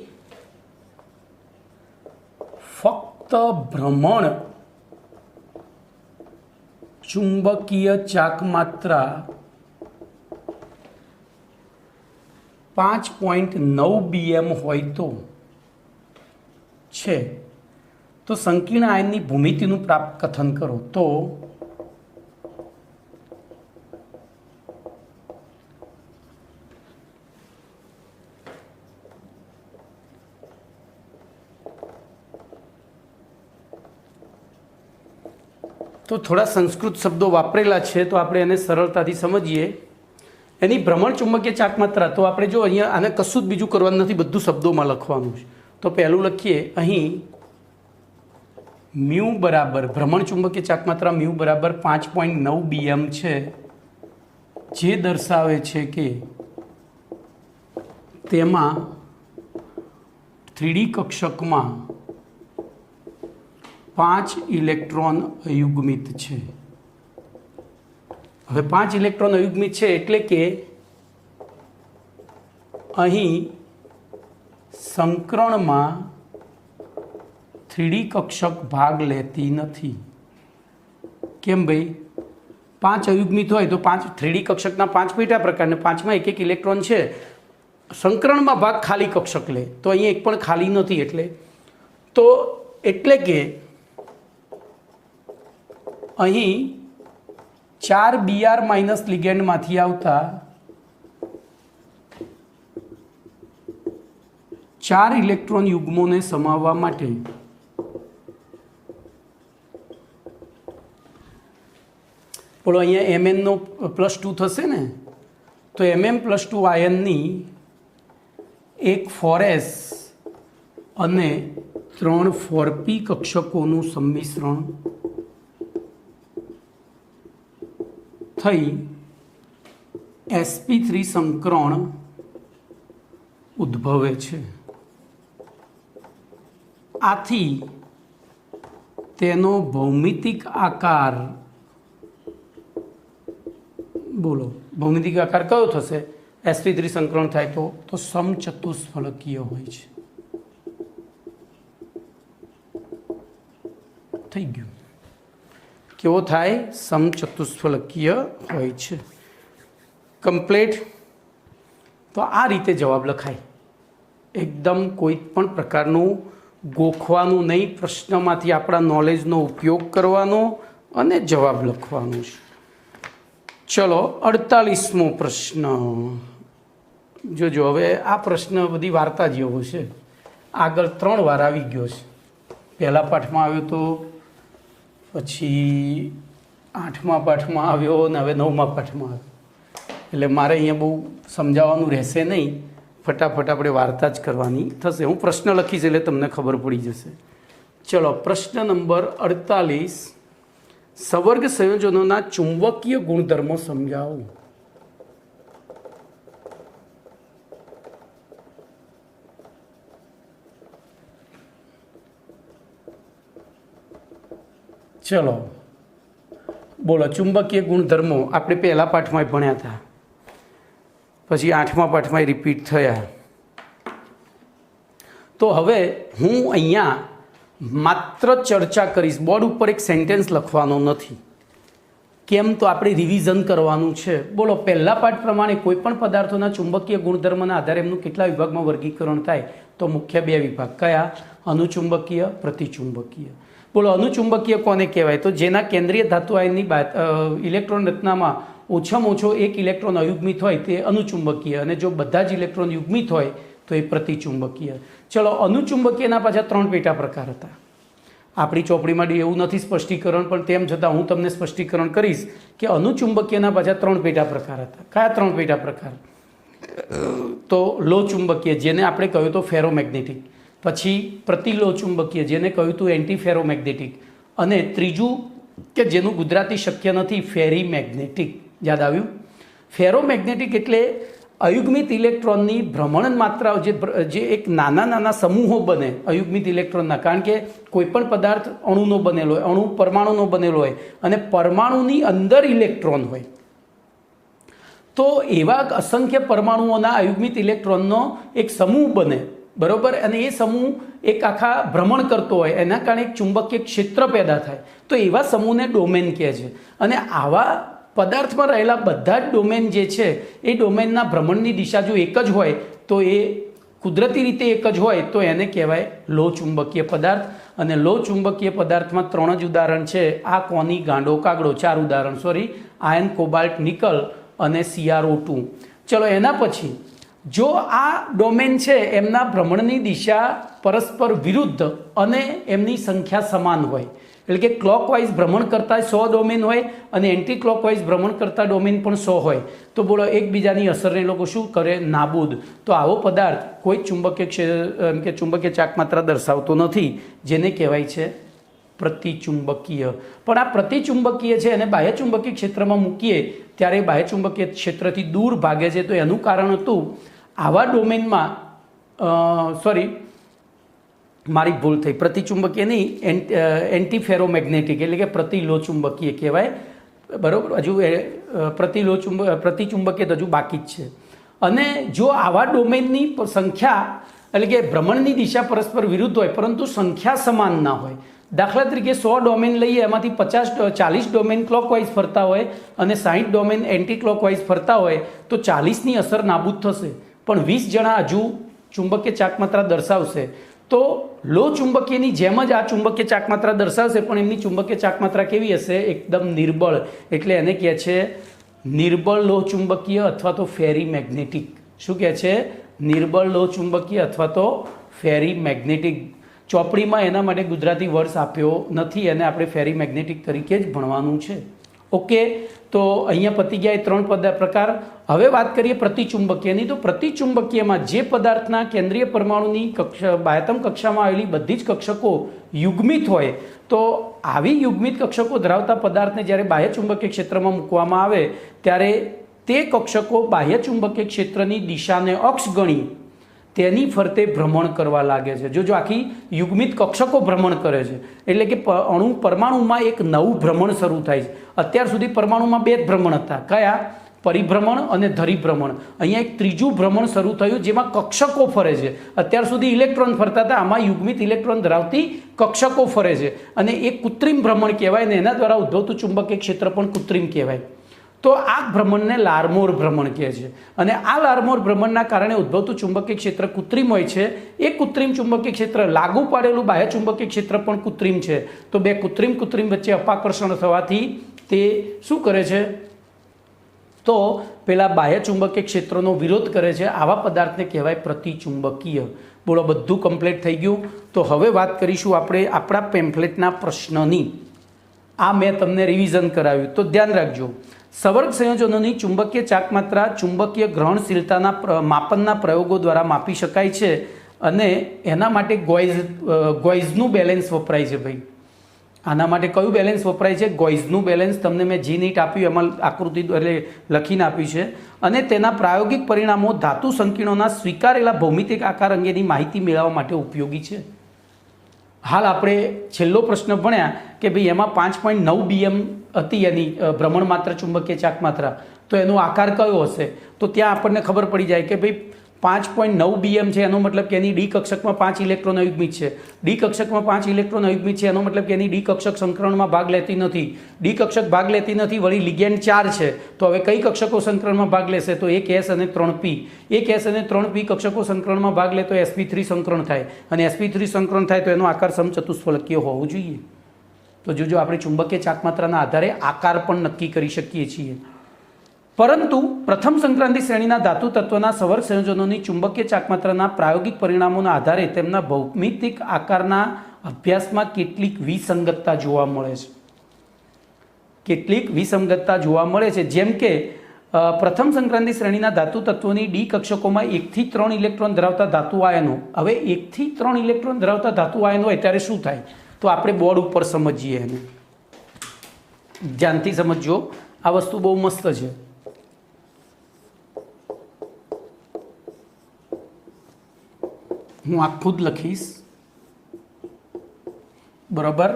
ફક્ત ભ્રમણ ચુંબકીય ચાકમાત્રા 5.9 BM હોય તો છે. તો સંકીર્ણ આયનની ભૂમિતિનું પ્રાપ્ત કથન કરો. તો થોડા સંસ્કૃત શબ્દો વાપરેલા છે, તો આપણે એને સરળતાથી સમજીએ. એની ભ્રમણ ચુંબકીય ચાકમાત્રા, તો આપણે જો અહીંયા આને કશું જ બીજું કરવાનું નથી, બધું શબ્દોમાં લખવાનું છે. તો પહેલું લખીએ અહીં મ્યુ બરાબર, ભ્રમણ ચુંબકીય ચાકમાત્રા મ્યુ બરાબર 5.9 BM છે, જે દર્શાવે છે કે તેમાં 3D કક્ષકમાં 5 ઇલેક્ટ્રોન અયુગ્મિત છે. હવે 5 ઇલેક્ટ્રોન અયુગ્મિત છે એટલે કે અહીં સંકરણમાં 3D કક્ષક ભાગ લેતી નથી. કેમ ભાઈ? 5 અયુગ્મિત હોય તો 5 3D કક્ષકના 5 પેટા પ્રકારને 5માં એક ઇલેક્ટ્રોન છે. સંકરણમાં ભાગ ખાલી કક્ષક લે, તો અહીંયા એક પણ ખાલી નથી. એટલે કે અહીં 4 Br- લિગેન્ડમાંથી આવતા 4 ઇલેક્ટ્રોન યુગ્મોને સમાવવા માટે બોલો અહીંયા Mn નો +2 થશે ને, તો Mn+2 આયનની એક 4s અને 3 4p કક્ષકોનું સંમિશ્રણ થઈ sp3 સંકરણ ઉદ્ભવે છે. આથી તેનો ભૌમિતિક આકાર, બોલો ભૌમિતિક આકાર કયો થશે? sp3 સંકરણ થાય તો સમચતુષ્ફલકીય હોય છે. થઈ ગયું. કેવો થાય? સમચતુષ્ફલકીય હોય છે. કમ્પ્લીટ. તો આ રીતે જવાબ લખાય. એકદમ કોઈ પણ પ્રકારનું ગોખવાનું નહીં, પ્રશ્નમાંથી આપણા નોલેજનો ઉપયોગ કરવાનો અને જવાબ લખવાનો છે. ચલો 48મો પ્રશ્ન જોજો. હવે આ પ્રશ્ન બધી વાર્તા જેવો છે. આગળ 3 વાર આવી ગયો છે. પહેલા પાઠમાં આવ્યો તો, પછી 8મા પાઠમાં આવ્યો અને હવે 9મા પાઠમાં આવ્યો. એટલે મારે અહીંયા બહુ સમજાવવાનું રહેશે નહીં, ફટાફટ આપણે વાર્તા જ કરવાની થશે. હું પ્રશ્ન લખીશ એટલે તમને ખબર પડી જશે. ચલો પ્રશ્ન નંબર 48, સવર્ગ સંયોજનોના ચુંબકીય ગુણધર્મો સમજાવો. ચલો બોલો, ચુંબકીય ગુણધર્મો આપણે પહેલા પાઠમાં ભણ્યા હતા, પછી 8મા પાઠમાં રિપીટ થયા. તો હવે હું અહીંયા માત્ર ચર્ચા કરીશ, બોર્ડ ઉપર એક સેન્ટેન્સ લખવાનો નથી. કેમ? તો આપણે રિવિઝન કરવાનું છે. બોલો, પહેલા પાઠ પ્રમાણે કોઈપણ પદાર્થોના ચુંબકીય ગુણધર્મના આધારે એમનું કેટલા વિભાગમાં વર્ગીકરણ થાય? તો મુખ્ય 2 વિભાગ. કયા? અનુચુંબકીય, પ્રતિચુંબકીય. બોલો, અનુચુંબકીય કોને કહેવાય? તો જેના કેન્દ્રીય ધાતુ આયનની ઇલેક્ટ્રોન રચનામાં ઓછામાં ઓછો એક ઇલેક્ટ્રોન અયુગ્મિત હોય તે અનુચુંબકીય, અને જો બધા જ ઇલેક્ટ્રોન યુગ્મિત હોય તો એ પ્રતિચુંબકીય. ચલો, અનુચુંબકીયના પાછા 3 પેટા પ્રકાર હતા. આપણી ચોપડીમાં એવું નથી સ્પષ્ટીકરણ, પણ તેમ છતાં હું તમને સ્પષ્ટીકરણ કરીશ કે અનુચુંબકીયના પાછા 3 પેટા પ્રકાર હતા. કયા 3 પેટા પ્રકાર? તો લો ચુંબકીય, જેને આપણે કહ્યું તો ફેરોમેગ્નેટિક, પછી પ્રતિલો ચુંબકીય, જેને કહ્યું હતું એન્ટી ફેરોમેગ્નેટિક, અને ત્રીજું કે જેનું ગુજરાતી શક્ય નથી, ફેરી મેગ્નેટિક. યાદ આવ્યું? ફેરોમેગ્નેટિક એટલે અયુગ્મિત ઇલેક્ટ્રોનની ભ્રમણ માત્રા, જે એક નાના સમૂહો બને અયુગ્મિત ઇલેક્ટ્રોનના. કારણ કે કોઈ પણ પદાર્થ અણુનો બનેલો હોય, અણુ પરમાણુનો બનેલો હોય, અને પરમાણુની અંદર ઇલેક્ટ્રોન હોય, તો એવા અસંખ્ય પરમાણુઓના અયુગ્મિત ઇલેક્ટ્રોનનો એક સમૂહ બને, બરોબર? અને એ સમૂહ એક આખા ભ્રમણ કરતો હોય, એના કારણે એક ચુંબકીય ક્ષેત્ર પેદા થાય. તો એવા સમૂહને ડોમેન કહે છે. અને આવા પદાર્થમાં રહેલા બધા જ ડોમેન જે છે એ ડોમેનના ભ્રમણની દિશા જો એક જ હોય, તો એ કુદરતી રીતે એક જ હોય, તો એને કહેવાય લો ચુંબકીય પદાર્થ. અને લો ચુંબકીય પદાર્થમાં 3 જ ઉદાહરણ છે. આ કોની ગાંડો કાગડો, 4 ઉદાહરણ, આયર્ન, કોબાલ્ટ, નિકલ અને CrO2. ચલો, એના પછી જો આ ડોમેન છે એમના ભ્રમણની દિશા પરસ્પર વિરુદ્ધ અને એમની સંખ્યા સમાન હોય, એટલે કે ક્લોકવાઇઝ ભ્રમણ કરતા 100 ડોમેન હોય અને એન્ટી ક્લોકવાઇઝ ભ્રમણ કરતા ડોમેન પણ 100 હોય, તો બોલો એકબીજાની અસરને લોકો શું કરે? નાબૂદ. તો આવો પદાર્થ કોઈ ચુંબકીય ચાકમાત્રા દર્શાવતો નથી, જેને કહેવાય છે પ્રતિચુંબકીય. પણ આ પ્રતિચુંબકીય છે અને બાહ્ય ચુંબકીય ક્ષેત્રમાં મૂકીએ ત્યારે બાહ્ય ચુંબકીય ક્ષેત્રથી દૂર ભાગે છે. તો એનું કારણ હતું આવા ડોમેનમાં, મારી ભૂલ થઈ, પ્રતિચુંબકીય નહીં, એન્ટી ફેરોમેગ્નેટિક એટલે કે પ્રતિલો ચુંબકીય કહેવાય, બરાબર? હજુ પ્રતિચુંબકીય હજુ બાકી જ છે. અને જો આવા ડોમેનની સંખ્યા, એટલે કે ભ્રમણની દિશા પરસ્પર વિરુદ્ધ હોય પરંતુ સંખ્યા સમાન ના હોય, દાખલા તરીકે 100 ડોમેન લઈએ, એમાંથી 40 ડોમેન ક્લોકવાઇઝ ફરતા હોય અને 60 ડોમેન એન્ટી ક્લોકવાઇઝ ફરતા હોય, તો 40ની અસર નાબૂદ થશે, પણ 20 જણા હજુ ચુંબકીય ચાકમાત્રા દર્શાવશે. તો લો ચુંબકીયની જેમ જ આ ચુંબકીય ચાકમાત્રા દર્શાવશે, પણ એમની ચુંબકીય ચાકમાત્રા કેવી હશે? એકદમ નિર્બળ. એટલે એને કહે છે નિર્બળ લો ચુંબકીય અથવા તો ફેરી મેગ્નેટિક. શું કહે છે? નિર્બળ લો ચુંબકીય અથવા તો ફેરી મેગ્નેટિક. ચોપડીમાં એના માટે ગુજરાતી વર્ષ આપ્યો નથી અને આપણે ફેરી મેગ્નેટિક તરીકે જ ભણવાનું છે. ઓકે, તો અહીંયા પતી ગયા એ 3 પ્રકાર. હવે વાત કરીએ પ્રતિચુંબકીયની. તો પ્રતિચુંબકીયમાં જે પદાર્થના કેન્દ્રીય પરમાણુની બાહ્યતમ કક્ષામાં આવેલી બધી જ કક્ષકો યુગ્મિત હોય, તો આવી યુગ્મિત કક્ષકો ધરાવતા પદાર્થને જ્યારે બાહ્ય ચુંબકીય ક્ષેત્રમાં મૂકવામાં આવે ત્યારે તે કક્ષકો બાહ્ય ચુંબકીય ક્ષેત્રની દિશાને અક્ષ ગણી તેની ફરતે ભ્રમણ કરવા લાગે છે. જો આખી યુગ્મિત કક્ષકો ભ્રમણ કરે છે એટલે કે પરમાણુમાં એક નવું ભ્રમણ શરૂ થાય છે. અત્યાર સુધી પરમાણુમાં 2 જ ભ્રમણ હતા. કયા? પરિભ્રમણ અને ધરીભ્રમણ. અહીંયા એક ત્રીજું ભ્રમણ શરૂ થયું જેમાં કક્ષકો ફરે છે. અત્યાર સુધી ઇલેક્ટ્રોન ફરતા હતા, આમાં યુગ્મિત ઇલેક્ટ્રોન ધરાવતી કક્ષકો ફરે છે અને એ કૃત્રિમ ભ્રમણ કહેવાય ને એના દ્વારા ઉદ્ભવતું ચુંબકીય ક્ષેત્ર પણ કૃત્રિમ કહેવાય. તો આ ભ્રમણને લારમોર ભ્રમણ કહે છે અને આ લારમોર ભ્રમણના કારણે ઉદ્ભવતું ચુંબકીય ક્ષેત્ર કૃત્રિમ હોય છે. એ કૃત્રિમ ચુંબકીય ક્ષેત્ર લાગુ પાડેલું બાહ્ય ચુંબકીય ક્ષેત્ર પણ કૃત્રિમ છે. તો બે કૃત્રિમ વચ્ચે અપાકર્ષણ થવાથી તે શું કરે છે? તો પેલા બાહ્ય ચુંબકીય ક્ષેત્રનો વિરોધ કરે છે. આવા પદાર્થને કહેવાય પ્રતિચુંબકીય. બોલો, બધું કમ્પ્લીટ થઈ ગયું. તો હવે વાત કરીશું આપણે આપણા પેમ્ફલેટના પ્રશ્નની. આ મેં તમને રિવિઝન કરાવ્યું, તો ધ્યાન રાખજો. સવર્ગ સંયોજનોની ચુંબકીય ચાકમાત્રા ચુંબકીય ગ્રહણશીલતાના માપનના પ્રયોગો દ્વારા માપી શકાય છે અને એના માટે ગોઇઝનું બેલેન્સ વપરાય છે. ભાઈ, આના માટે કયું બેલેન્સ વપરાય છે? ગોઇઝનું બેલેન્સ. તમને મેં જી નીટ આપ્યું, એમાં આકૃતિ એટલે લખીને આપી છે. અને તેના પ્રાયોગિક પરિણામો ધાતુ સંકીર્ણોના સ્વીકારેલા ભૌમિતિક આકાર અંગેની માહિતી મેળવવા માટે ઉપયોગી છે. હાલ આપણે છેલ્લો પ્રશ્ન ભણ્યા કે ભાઈ એમાં 5.9 BM હતી એની ભ્રમણ માત્ર ચુંબકીય ચાકમાત્રા, તો એનો આકાર કયો હશે? તો ત્યાં આપણને ખબર પડી જાય કે ભાઈ 5.9 BM છે, એનો મતલબ કે એની ડી કક્ષકમાં 5 ઇલેક્ટ્રોન અયુગ્મિત છે. ડી કક્ષકમાં 5 ઇલેક્ટ્રોન અયુગ્મિત છે, એનો મતલબ કે એની ડી કક્ષક સંકરણમાં ભાગ લેતી નથી. ડી કક્ષક ભાગ લેતી નથી, વળી લિગેન્ડ 4 છે. તો હવે કઈ કક્ષકો સંકરણમાં ભાગ લેશે? તો એક S અને 3P. એક S અને 3P કક્ષકો સંકરણમાં ભાગ લે તો sp3 સંકરણ થાય અને sp3 સંકરણ થાય તો એનો આકાર સમચતુષ્ફલકીય હોવો જોઈએ. તો જોજો, આપણે ચુંબકીય ચાકમાત્રાના આધારે આકાર પણ નક્કી કરી શકીએ છીએ. પરંતુ પ્રથમ સંક્રાંતિ શ્રેણીના ધાતુ તત્વના સવર્ગ સંયોજનોની ચુંબકીય ચાકમાત્રાના પ્રાયોગિક પરિણામોના આધારે તેમના ભૌમિતિક આકારના અભ્યાસમાં કેટલીક વિસંગતતા જોવા મળે છે. કેટલીક વિસંગતતા જોવા મળે છે. જેમ કે પ્રથમ સંક્રાંતિ શ્રેણીના ધાતુ તત્વોની ડી કક્ષકોમાં 1 થી 3 ઇલેક્ટ્રોન ધરાવતા ધાતુ આયનો. હવે 1 થી 3 ઇલેક્ટ્રોન ધરાવતા ધાતુ આયનો હોય ત્યારે શું થાય? તો આપણે બોર્ડ ઉપર સમજીએ એને. ધ્યાનથી સમજજો, આ વસ્તુ બહુ મસ્ત છે. હું આખું જ લખીશ, બરાબર?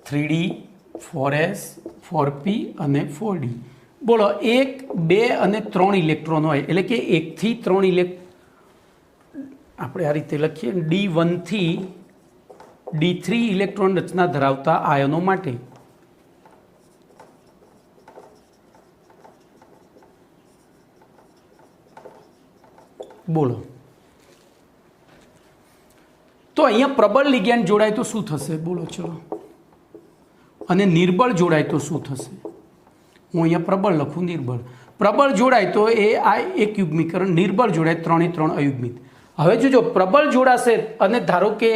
3D, 4S, 4P અને 4D. બોલો, 1, 2 અને 3 ઇલેક્ટ્રોન હોય એટલે કે 1 થી 3 આપણે આ રીતે લખીએ, D1 થી D3 ઇલેક્ટ્રોન રચના ધરાવતા આયનો માટે બોલો. તો અહીંયા પ્રબળ લિગેન્ડ જોડાય તો શું થશે? બોલો ચલો. અને નિર્બળ જોડાય તો શું થશે? હું અહીંયા પ્રબળ લખું, નિર્બળ. પ્રબળ જોડાય તો એ આ એક યુગ્મીકરણ, નિર્બળ જોડાય 3 અયુગ્મિત. હવે જોજો, પ્રબળ જોડાશે અને ધારો કે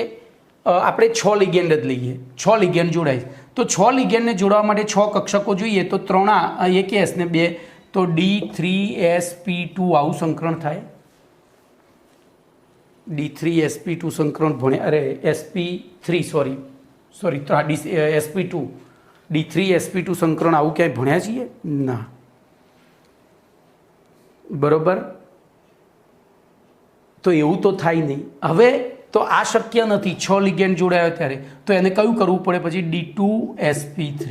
આપણે 6 લિગેન્ડ જ લઈએ, 6 લિગેન્ડ જોડાય તો 6 લિગેન્ડને જોડવા માટે 6 કક્ષકો જોઈએ તો 3 એક S ને 2 તો D3sp2 આવું સંકરણ થાય. D3sp2 સંકરણ ભણે, અરે sp3 સોરી sp2 D3sp2 સંકરણ આવું ક્યાંય ભણ્યા છીએ? ના. બરોબર? તો એવું તો થાય નહીં. હવે તો આ શક્ય નથી. 6 લિગેન્ડ જોડાયો ત્યારે તો એને કયું કરવું પડે? પછી D2sp3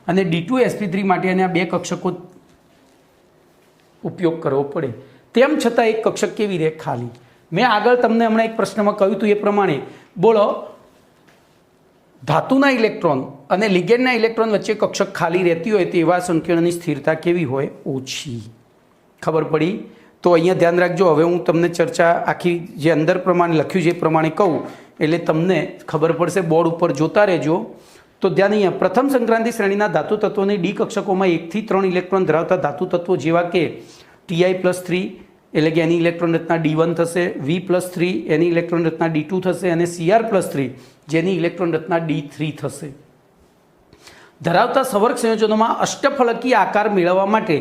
અને D2sp3 માટે એને આ 2 કક્ષકો ઉપયોગ કરવો પડે. તેમ છતાં એક કક્ષક કેવી રહે? ખાલી. મેં આગળ તમને હમણાં એક પ્રશ્નમાં કહ્યું હતું એ પ્રમાણે બોલો, ધાતુના ઇલેક્ટ્રોન અને લિગેન્ડના ઇલેક્ટ્રોન વચ્ચે કક્ષક ખાલી રહેતી હોય તો એવા સંકીર્ણની સ્થિરતા કેવી હોય? ઓછી. ખબર પડી? તો અહીંયા ધ્યાન રાખજો. હવે હું તમને ચર્ચા આખી જે અંદર પ્રમાણે લખ્યું છે એ પ્રમાણે કહું એટલે તમને ખબર પડશે. બોર્ડ ઉપર જોતા રહેજો. તો ધ્યાન અહીંયા પ્રથમ સંક્રાંતિ શ્રેણીના ધાતુ તત્વોની ડી કક્ષકોમાં 1 થી 3 ઇલેક્ટ્રોન ધરાવતા ધાતુ તત્વો જેવા કે Ti+3 એટલે કે એની ઇલેક્ટ્રોન રચના D1 થશે, V+3 એની ઇલેક્ટ્રોન રચના D2 થશે અને Cr+3 જેની ઇલેક્ટ્રોન રચના D3 થશે. ધરાવતા સવર્ગ સંયોજનોમાં અષ્ટફલકી આકાર મેળવવા માટે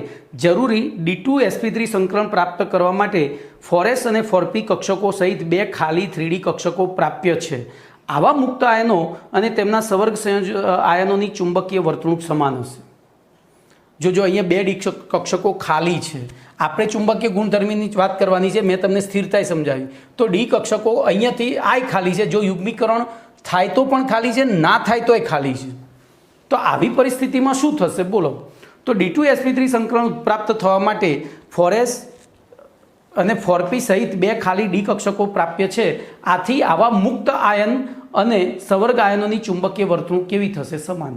જરૂરી D2sp3 સંકલન પ્રાપ્ત કરવા માટે 4s અને 4p કક્ષકો સહિત 2 ખાલી 3D કક્ષકો પ્રાપ્ય છે. આવા મુક્ત આયનો અને તેમના સવર્ગ આયનોની ચુંબકીય વર્તણૂક સમાન હશે. જો અહીંયા 2 કક્ષકો ખાલી છે, આપણે ચુંબકીય ગુણધર્મની વાત કરવાની છે, મેં તમને સ્થિરતાએ સમજાવી. તો ડી કક્ષકો અહીંયાથી આ ખાલી છે, જો યુગ્મીકરણ થાય તો પણ ખાલી છે, ના થાય તોય ખાલી છે. તો આવી પરિસ્થિતિમાં શું થશે બોલો? તો D2sp3 સંકલન પ્રાપ્ત થવા માટે 4s અને 4p સહિત 2 ખાલી ડી કક્ષકો પ્રાપ્ય છે. આથી આવા મુક્ત આયન અને સવર્ગ આયનોની ચુંબકીય વર્તણૂક કેવી થશે? સમાન.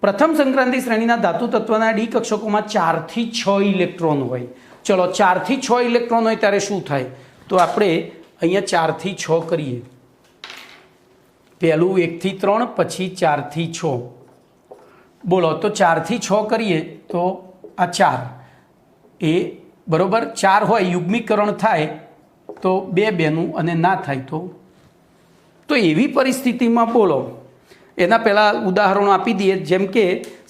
પ્રથમ સંક્રાંતિ શ્રેણીના ધાતુ તત્વના ડી કક્ષકોમાં 4 થી 6 ઇલેક્ટ્રોન હોય. ચલો 4 થી 6 ઇલેક્ટ્રોન હોય ત્યારે શું થાય? તો આપણે અહીંયા 4 થી 6 કરીએ. પહેલું 1 થી 3, પછી 4 થી 6. બોલો, તો 4 થી 6 કરીએ તો આ 4 એ બરોબર 4 હોય, યુગ્મીકરણ થાય તો 2 બેનું અને ના થાય તો એવી પરિસ્થિતિમાં બોલો, એના પહેલાં ઉદાહરણો આપી દઈએ. જેમ કે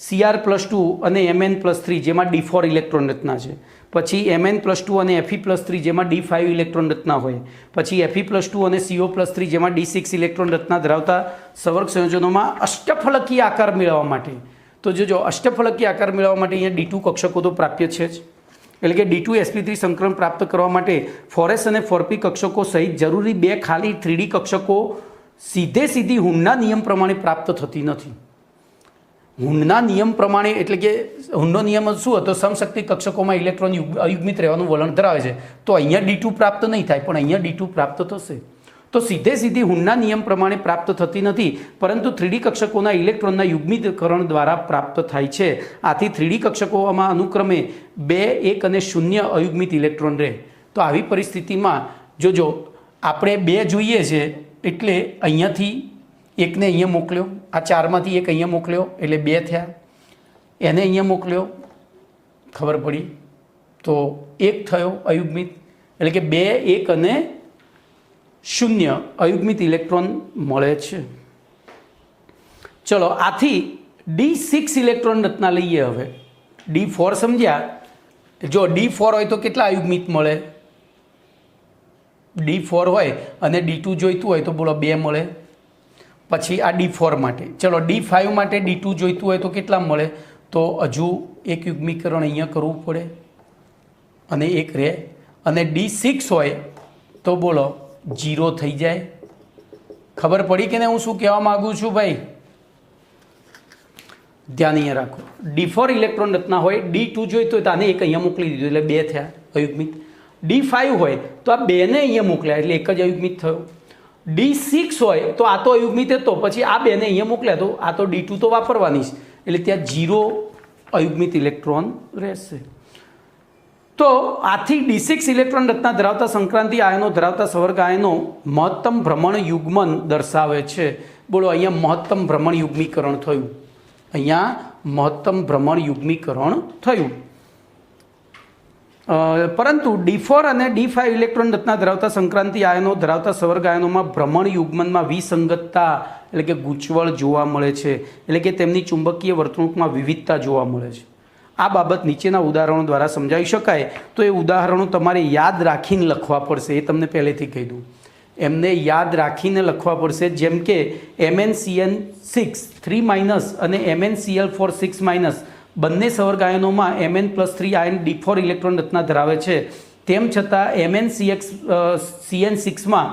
Cr+2 અને Mn+3 જેમાં D4 ઇલેક્ટ્રોન રચના છે, પછી Mn+2 અને Fe+3 જેમાં D5 ઇલેક્ટ્રોન રચના હોય, પછી Fe+2 અને CO+3 જેમાં D6 ઇલેક્ટ્રોન રચના ધરાવતા સવર્ગ સંયોજનોમાં અષ્ટફલકી આકાર મેળવવા માટે, તો જો અષ્ટફલકી આકાર મેળવવા માટે અહીંયા D2 કક્ષકો તો પ્રાપ્ય છે જ. એટલે કે D2sp3 સંકલન પ્રાપ્ત કરવા માટે 4s અને 4p કક્ષકો સહિત જરૂરી 2 ખાલી 3D કક્ષકો સીધી હુન્ડના નિયમ પ્રમાણે પ્રાપ્ત થતી નથી. હુન્ડના નિયમ પ્રમાણે એટલે કે હુન્ડનો નિયમ શું હતો? સમશક્તિ કક્ષકોમાં ઇલેક્ટ્રોન અયુગ્મિત રહેવાનું વલણ ધરાવે છે. તો અહીંયા D2 પ્રાપ્ત નહીં થાય, પણ અહીંયા D2 પ્રાપ્ત થશે. તો સીધી હુન્ડના નિયમ પ્રમાણે પ્રાપ્ત થતી નથી, પરંતુ 3D કક્ષકોના ઇલેક્ટ્રોનના યુગ્મિતકરણ દ્વારા પ્રાપ્ત થાય છે. આથી 3D કક્ષકોમાં અનુક્રમે 2, 1 અને 0 અયુગ્મિત ઇલેક્ટ્રોન રહે. તો આવી પરિસ્થિતિમાં જો આપણે 2 જોઈએ છે, એટલે અહીંયાથી એકને અહીંયા મોકલ્યો, આ 4માંથી એક અહીંયા મોકલ્યો એટલે 2 થયા, એને અહીંયા મોકલ્યો, ખબર પડી તો 1 થયો અયુગ્મિત, એટલે કે 2, 1 અને 0 અયુગ્મિત ઇલેક્ટ્રોન મળે છે. ચલો, આથી D6 ઇલેક્ટ્રોન રચના લઈએ. હવે D4 સમજ્યા? જો D4 હોય તો કેટલા અયુગ્મિત મળે? D4 હોય અને D2 જોઈતું હોય તો બોલો 2 મળે. પછી આ D4 માટે, ચલો D5 માટે D2 જોઈતું હોય તો કેટલા મળે? તો હજુ એક યુગ્મીકરણ અહીંયા કરવું પડે અને એક રહે. અને D6 હોય તો બોલો 0 થઈ જાય. ખબર પડી કે ને હું શું કહેવા માગું છું ભાઈ? ધ્યાન અહીંયા રાખો. D4 ઇલેક્ટ્રોન રચના હોય, D2 જોઈતું હોય તો આને એક અહીંયા મોકલી દીધું એટલે 2 થયા અયુગ્મિત. D5 હોય તો આ 2ને અહીંયા મોકલ્યા એટલે એક જ અયુગ્મિત થયો. D6 હોય તો આ તો અયુગ્મિત હતો, પછી આ 2ને અહીંયા મોકલ્યા તો આ તો D2 તો વાપરવાની છે, એટલે ત્યાં 0 અયુગ્મિત ઇલેક્ટ્રોન રહેશે. તો આથી D6 ઇલેક્ટ્રોન રચના ધરાવતા સંક્રાંતિ આયનો ધરાવતા સવર્ગ આયનો મહત્તમ ભ્રમણ યુગ્મન દર્શાવે છે. બોલો, અહીંયા મહત્તમ ભ્રમણ યુગ્મીકરણ થયું. અહીંયા મહત્તમ ભ્રમણ યુગ્મીકરણ થયું. પરંતુ D4 અને D5 ઇલેક્ટ્રોન રચના ધરાવતા સંક્રાંતિ આયનો ધરાવતા સવર્ગ આયનોમાં ભ્રમણ યુગ્મનમાં વિસંગતતા એટલે કે ગૂંચવણ જોવા મળે છે. એટલે કે તેમની ચુંબકીય વર્તણૂકમાં વિવિધતા જોવા મળે છે. આ બાબત નીચેના ઉદાહરણો દ્વારા સમજાવી શકાય. તો એ ઉદાહરણો તમારે યાદ રાખીને લખવા પડશે, એ તમને પહેલેથી કહી દઉં. એમને યાદ રાખીને લખવા પડશે. જેમ કે MnCN6 3- અને MnCl4 6- બંને સવર્ગ આયનોમાં Mn+3 આયન D4 ઇલેક્ટ્રોન રચના ધરાવે છે. તેમ છતાં MnCN6માં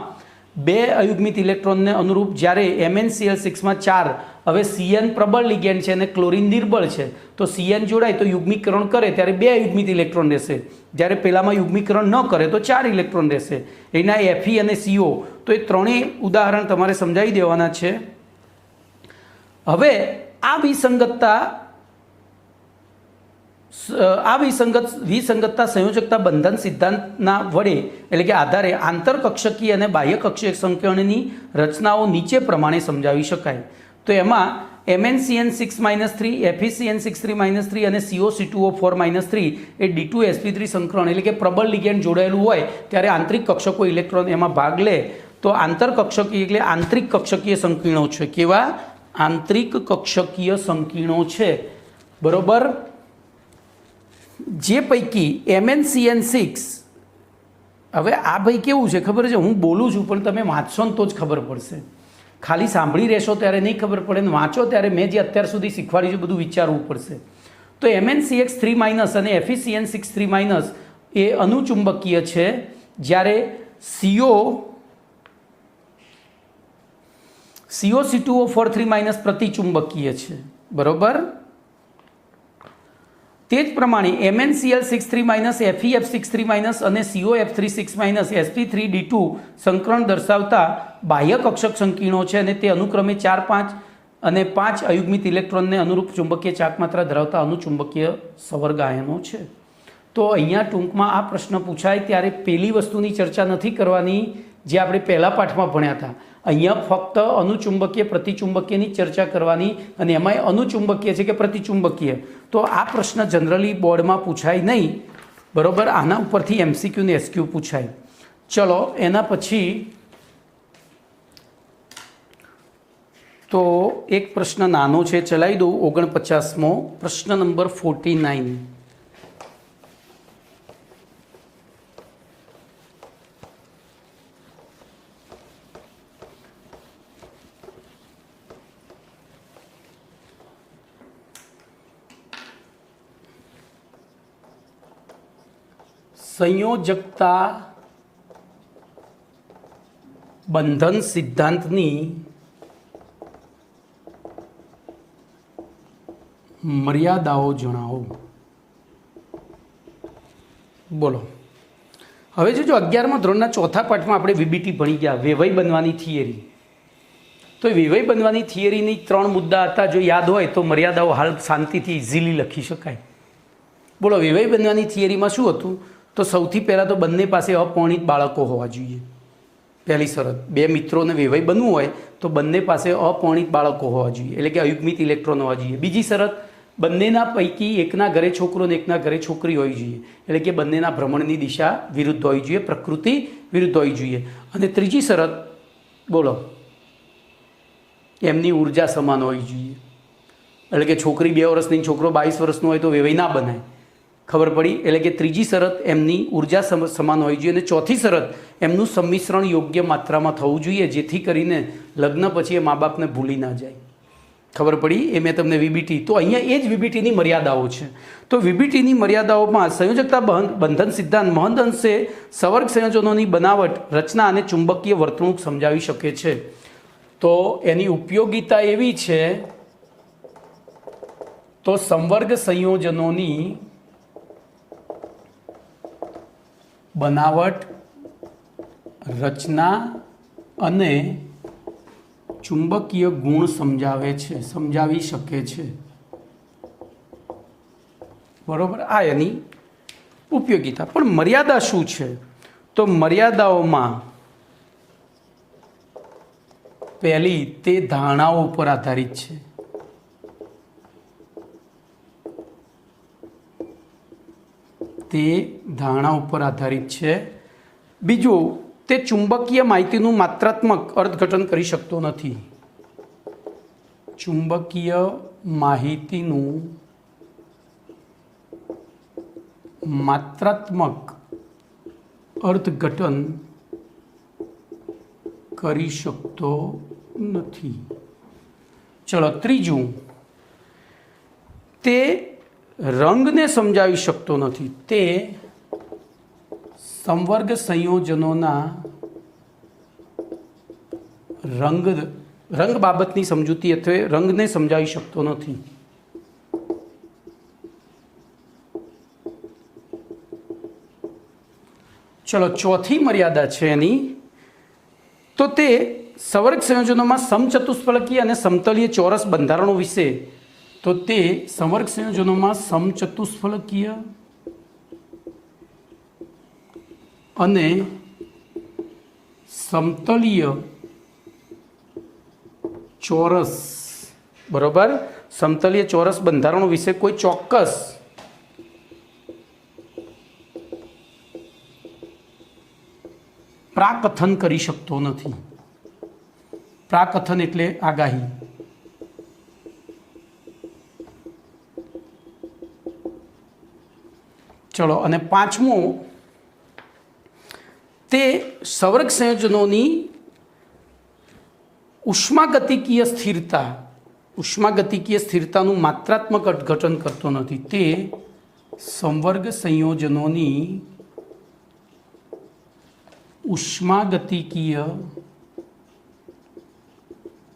2 અયુગ્મિત ઇલેક્ટ્રોનને અનુરૂપ જ્યારે MnCl6માં 4, હવે Cn પ્રબળ લિગેન્ડ છે અને ક્લોરીન નિર્બળ છે, તો Cn જોડાય તો યુગ્મીકરણ કરે ત્યારે 2 અયુગ્મિત ઇલેક્ટ્રોન રહેશે. જ્યારે પહેલામાં યુગ્મીકરણ ન કરે તો 4 ઇલેક્ટ્રોન રહેશે. એના Fe અને CO, તો એ ત્રણેય ઉદાહરણ તમારે સમજાવી દેવાના છે. હવે આ વિસંગતતા સંયોજકતા બંધન સિદ્ધાંતના વડે એટલે કે આધારે આંતરકક્ષકીય અને બાહ્યકક્ષીય સંકલનની રચનાઓ નીચે પ્રમાણે સમજાવી શકાય. તો એમાં MnCN6-3, FeCN6-3-3 અને COC2O4-3 એ D2sp3 સંકરણ એટલે કે પ્રબળ લિગેન્ડ જોડાયેલું હોય ત્યારે આંતરિક કક્ષકો ઇલેક્ટ્રોન એમાં ભાગ લે તો આંતરકક્ષકીય એટલે આંતરિક કક્ષકીય સંકીર્ણો છે. કેવા? આંતરિક કક્ષકીય સંકીર્ણો છે. બરોબર. જે પૈકી MnCN6, હવે આ ભાઈ કેવું છે ખબર છે, હું બોલું છું પણ તમે વાંચશો ને તો જ ખબર પડશે. ખાલી સાંભળી રહેશો ત્યારે નહીં ખબર પડે ને વાંચો ત્યારે મેં જે અત્યાર સુધી શીખવાડ્યું છે બધું વિચારવું પડશે. તો MnCX3- અને FeCN6-3- એ અનુચુંબકીય છે, જ્યારે COC2O4-3- પ્રતિચુંબકીય છે. બરોબર. તે જ પ્રમાણે MnCl6-3- FeF6-3- અને COF3-6- sp3d2 સંકરણ દર્શાવતા બાહ્ય કક્ષક સંકીર્ણો છે અને તે અનુક્રમે 4, 5 અને 5 અયુગ્મિત ઇલેક્ટ્રોનને અનુરૂપ ચુંબકીય ચાકમાત્રા ધરાવતા અનુચુંબકીય સંવર્ગ આયનો છે. તો અહીંયા ટૂંકમાં આ પ્રશ્ન પૂછાય ત્યારે પેલી વસ્તુની ચર્ચા નથી કરવાની જે આપણે પહેલા પાઠમાં ભણ્યા હતા. અહીંયા ફક્ત અનુચુંબકીય પ્રતિચુંબકીયની ચર્ચા કરવાની અને એમાંય અનુચુંબકીય છે કે પ્રતિચુંબકીય. તો આ પ્રશ્ન જનરલી બોર્ડમાં પૂછાય નહીં. બરોબર. આના ઉપરથી MCQ ને SQ પૂછાય. ચલો એના પછી તો એક પ્રશ્ન નાનો છે, ચલાવી દઉં. 49મો પ્રશ્ન નંબર 49. સંયોજકતા બંધન સિદ્ધાંતની મર્યાદાઓ જણાવો. બોલો. હવે જો 11મા ધોરણના ચોથા પાઠમાં આપણે VBT ભણી ગયા, વેવય બનવાની થિયરી. તો વેવય બનવાની થિયરીની 3 મુદ્દા હતા. જો યાદ હોય તો મર્યાદાઓ હાલ શાંતિથી ઇઝીલી લખી શકાય. બોલો. વેવય બનવાની થિયરીમાં શું હતું? તો સૌથી પહેલાં તો બંને પાસે અપરિણિત બાળકો હોવા જોઈએ. પહેલી શરત. 2 મિત્રોને વેવય બનવું હોય તો બંને પાસે અપરિણિત બાળકો હોવા જોઈએ, એટલે કે અયુગ્મિત ઇલેક્ટ્રોન હોવા જોઈએ. બીજી શરત, બંનેના પૈકી એકના ઘરે છોકરો અને એકના ઘરે છોકરી હોવી જોઈએ, એટલે કે બંનેના ભ્રમણની દિશા વિરુદ્ધ હોવી જોઈએ, પ્રકૃતિ વિરુદ્ધ હોવી જોઈએ. અને ત્રીજી શરત, બોલો, એમની ઉર્જા સમાન હોવી જોઈએ, એટલે કે છોકરી 2 વર્ષની, છોકરો 22 વર્ષનો હોય તો વેવય ના બનાય. ખબર પડી? એટલે કે ત્રીજી શરત, એમની ઉર્જા સમાન હોવી જોઈએ. અને ચોથી શરત, એમનું સંમિશ્રણ યોગ્ય માત્રામાં થવું જોઈએ, જેથી કરીને લગ્ન પછી એ મા બાપને ભૂલી ના જાય. ખબર પડી? એ મેં તમને VBT. તો અહીંયા એ જ VBTની મર્યાદાઓ છે. તો VBTની મર્યાદાઓમાં સંયોજકતા બંધન સિદ્ધાંત મહદ અંશે સવર્ગ સંયોજનોની બનાવટ, રચના અને ચુંબકીય વર્તણૂક સમજાવી શકે છે. તો એની ઉપયોગિતા એવી છે, તો સંવર્ગ સંયોજનોની બનાવટ, રચના અને ચુંબકીય ગુણ સમજાવી શકે છે. બરોબર. આ એની ઉપયોગિતા. પણ મર્યાદા શું છે? તો મર્યાદાઓમાં પહેલી, તે ધારણાઓ ઉપર આધારિત છે. તે ધારણા ઉપર આધારિત છે. બીજું, તે ચુંબકીય માહિતીનું માત્રાત્મક અર્થઘટન કરી શકતો નથી. ચુંબકીય માહિતીનું માત્રાત્મક અર્થઘટન કરી શકતો નથી. ચલો ત્રીજું, તે રંગને સમજાવી શકતો નથી. તે સંવર્ગ સંયોજનોના રંગ બાબતની સમજૂતી અથવા રંગને સમજાવી શકતો નથી. ચલો ચોથી મર્યાદા છે એની, તો તે સંવર્ગ સંયોજનોમાં સમચતુષ્ફલકીય અને સમતલીય ચોરસ બંધારણો વિશે. તો તે સંવર્ગ સંયોજનોમાં સમચતુષ્ફલકીય અને સમતલીય ચોરસ बरोबर। समतलीय चौरस बंधारणों विषे कोई चौक्कस प्राकथन करी शकतो नथी। प्राकथन एटले आगाही। चलो अने पांचमो, ते संवर्ग संयोजनोनी उष्मागतिकीय स्थिरता, उष्मागतिकीय स्थिरतानुं मात्रात्मक अर्थघटन करतो नथी। ते संवर्ग संयोजनोनी उष्मागतिकीय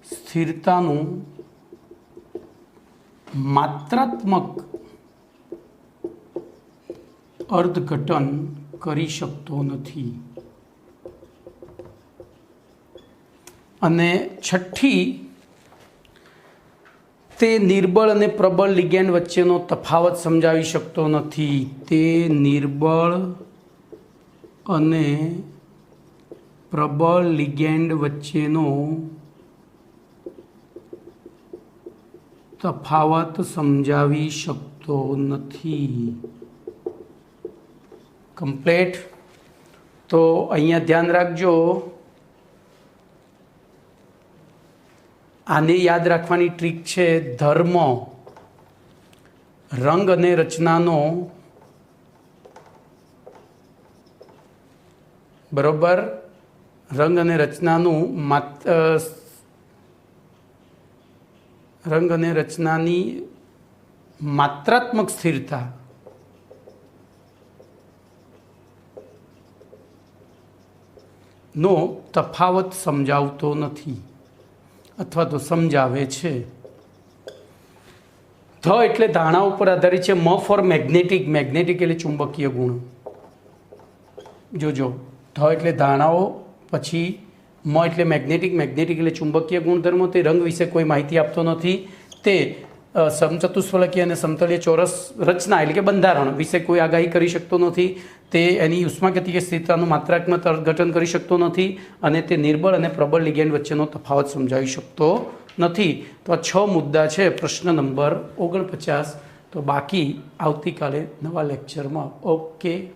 स्थिरतानुं मात्रात्मक अर्थघटन करी शकतो नथी। अने छठी, ते निर्बल अने प्रबल लिगेंड वच्चेनो तफावत समजावी शकतो नथी। ते निर्बल अने प्रबल लिगेंड वच्चेनो तफावत समजावी शकतो नथी। कम्प्लीट। तो अहींया ध्यान राखजो, आने याद राखवानी ट्रीक छे धर्म रंग अने रचनानो, बरोबर, रंग अने रचनानुं रंग अने रचनानी मात्रात्मक स्थिरता नो तफावत समजावतो नथी अथवा तो समजावे छे। ध एटले धारणाओ पर आधारित छे। म फॉर मैग्नेटिक, मैग्नेटिक एटले चुंबकीय गुण। जोजो, ध एटले धारणाओ, पछी म एटले मैग्नेटिक, मैग्नेटिक एटले चुंबकीय गुणधर्मो। ते रंग विषे कोई माहिती आपतो नथी। ते समचतुष्फलकीय अने समतलीय चौरस रचना एटले के बंधारण विषे कोई आगाही करी शकतो नथी। ते एनी उष्मागतिकीय स्थिरतानुं मात्रात्मक अर्थघटन करी शकतो नथी। अने ते निर्बल अने प्रबल लिगेंड वच्चेनो तफावत समजावी शकतो नथी। तो आ 6 मुद्दा छे प्रश्न नंबर 49। तो बाकी आवतीकाले नवा लेक्चरमां। ओके।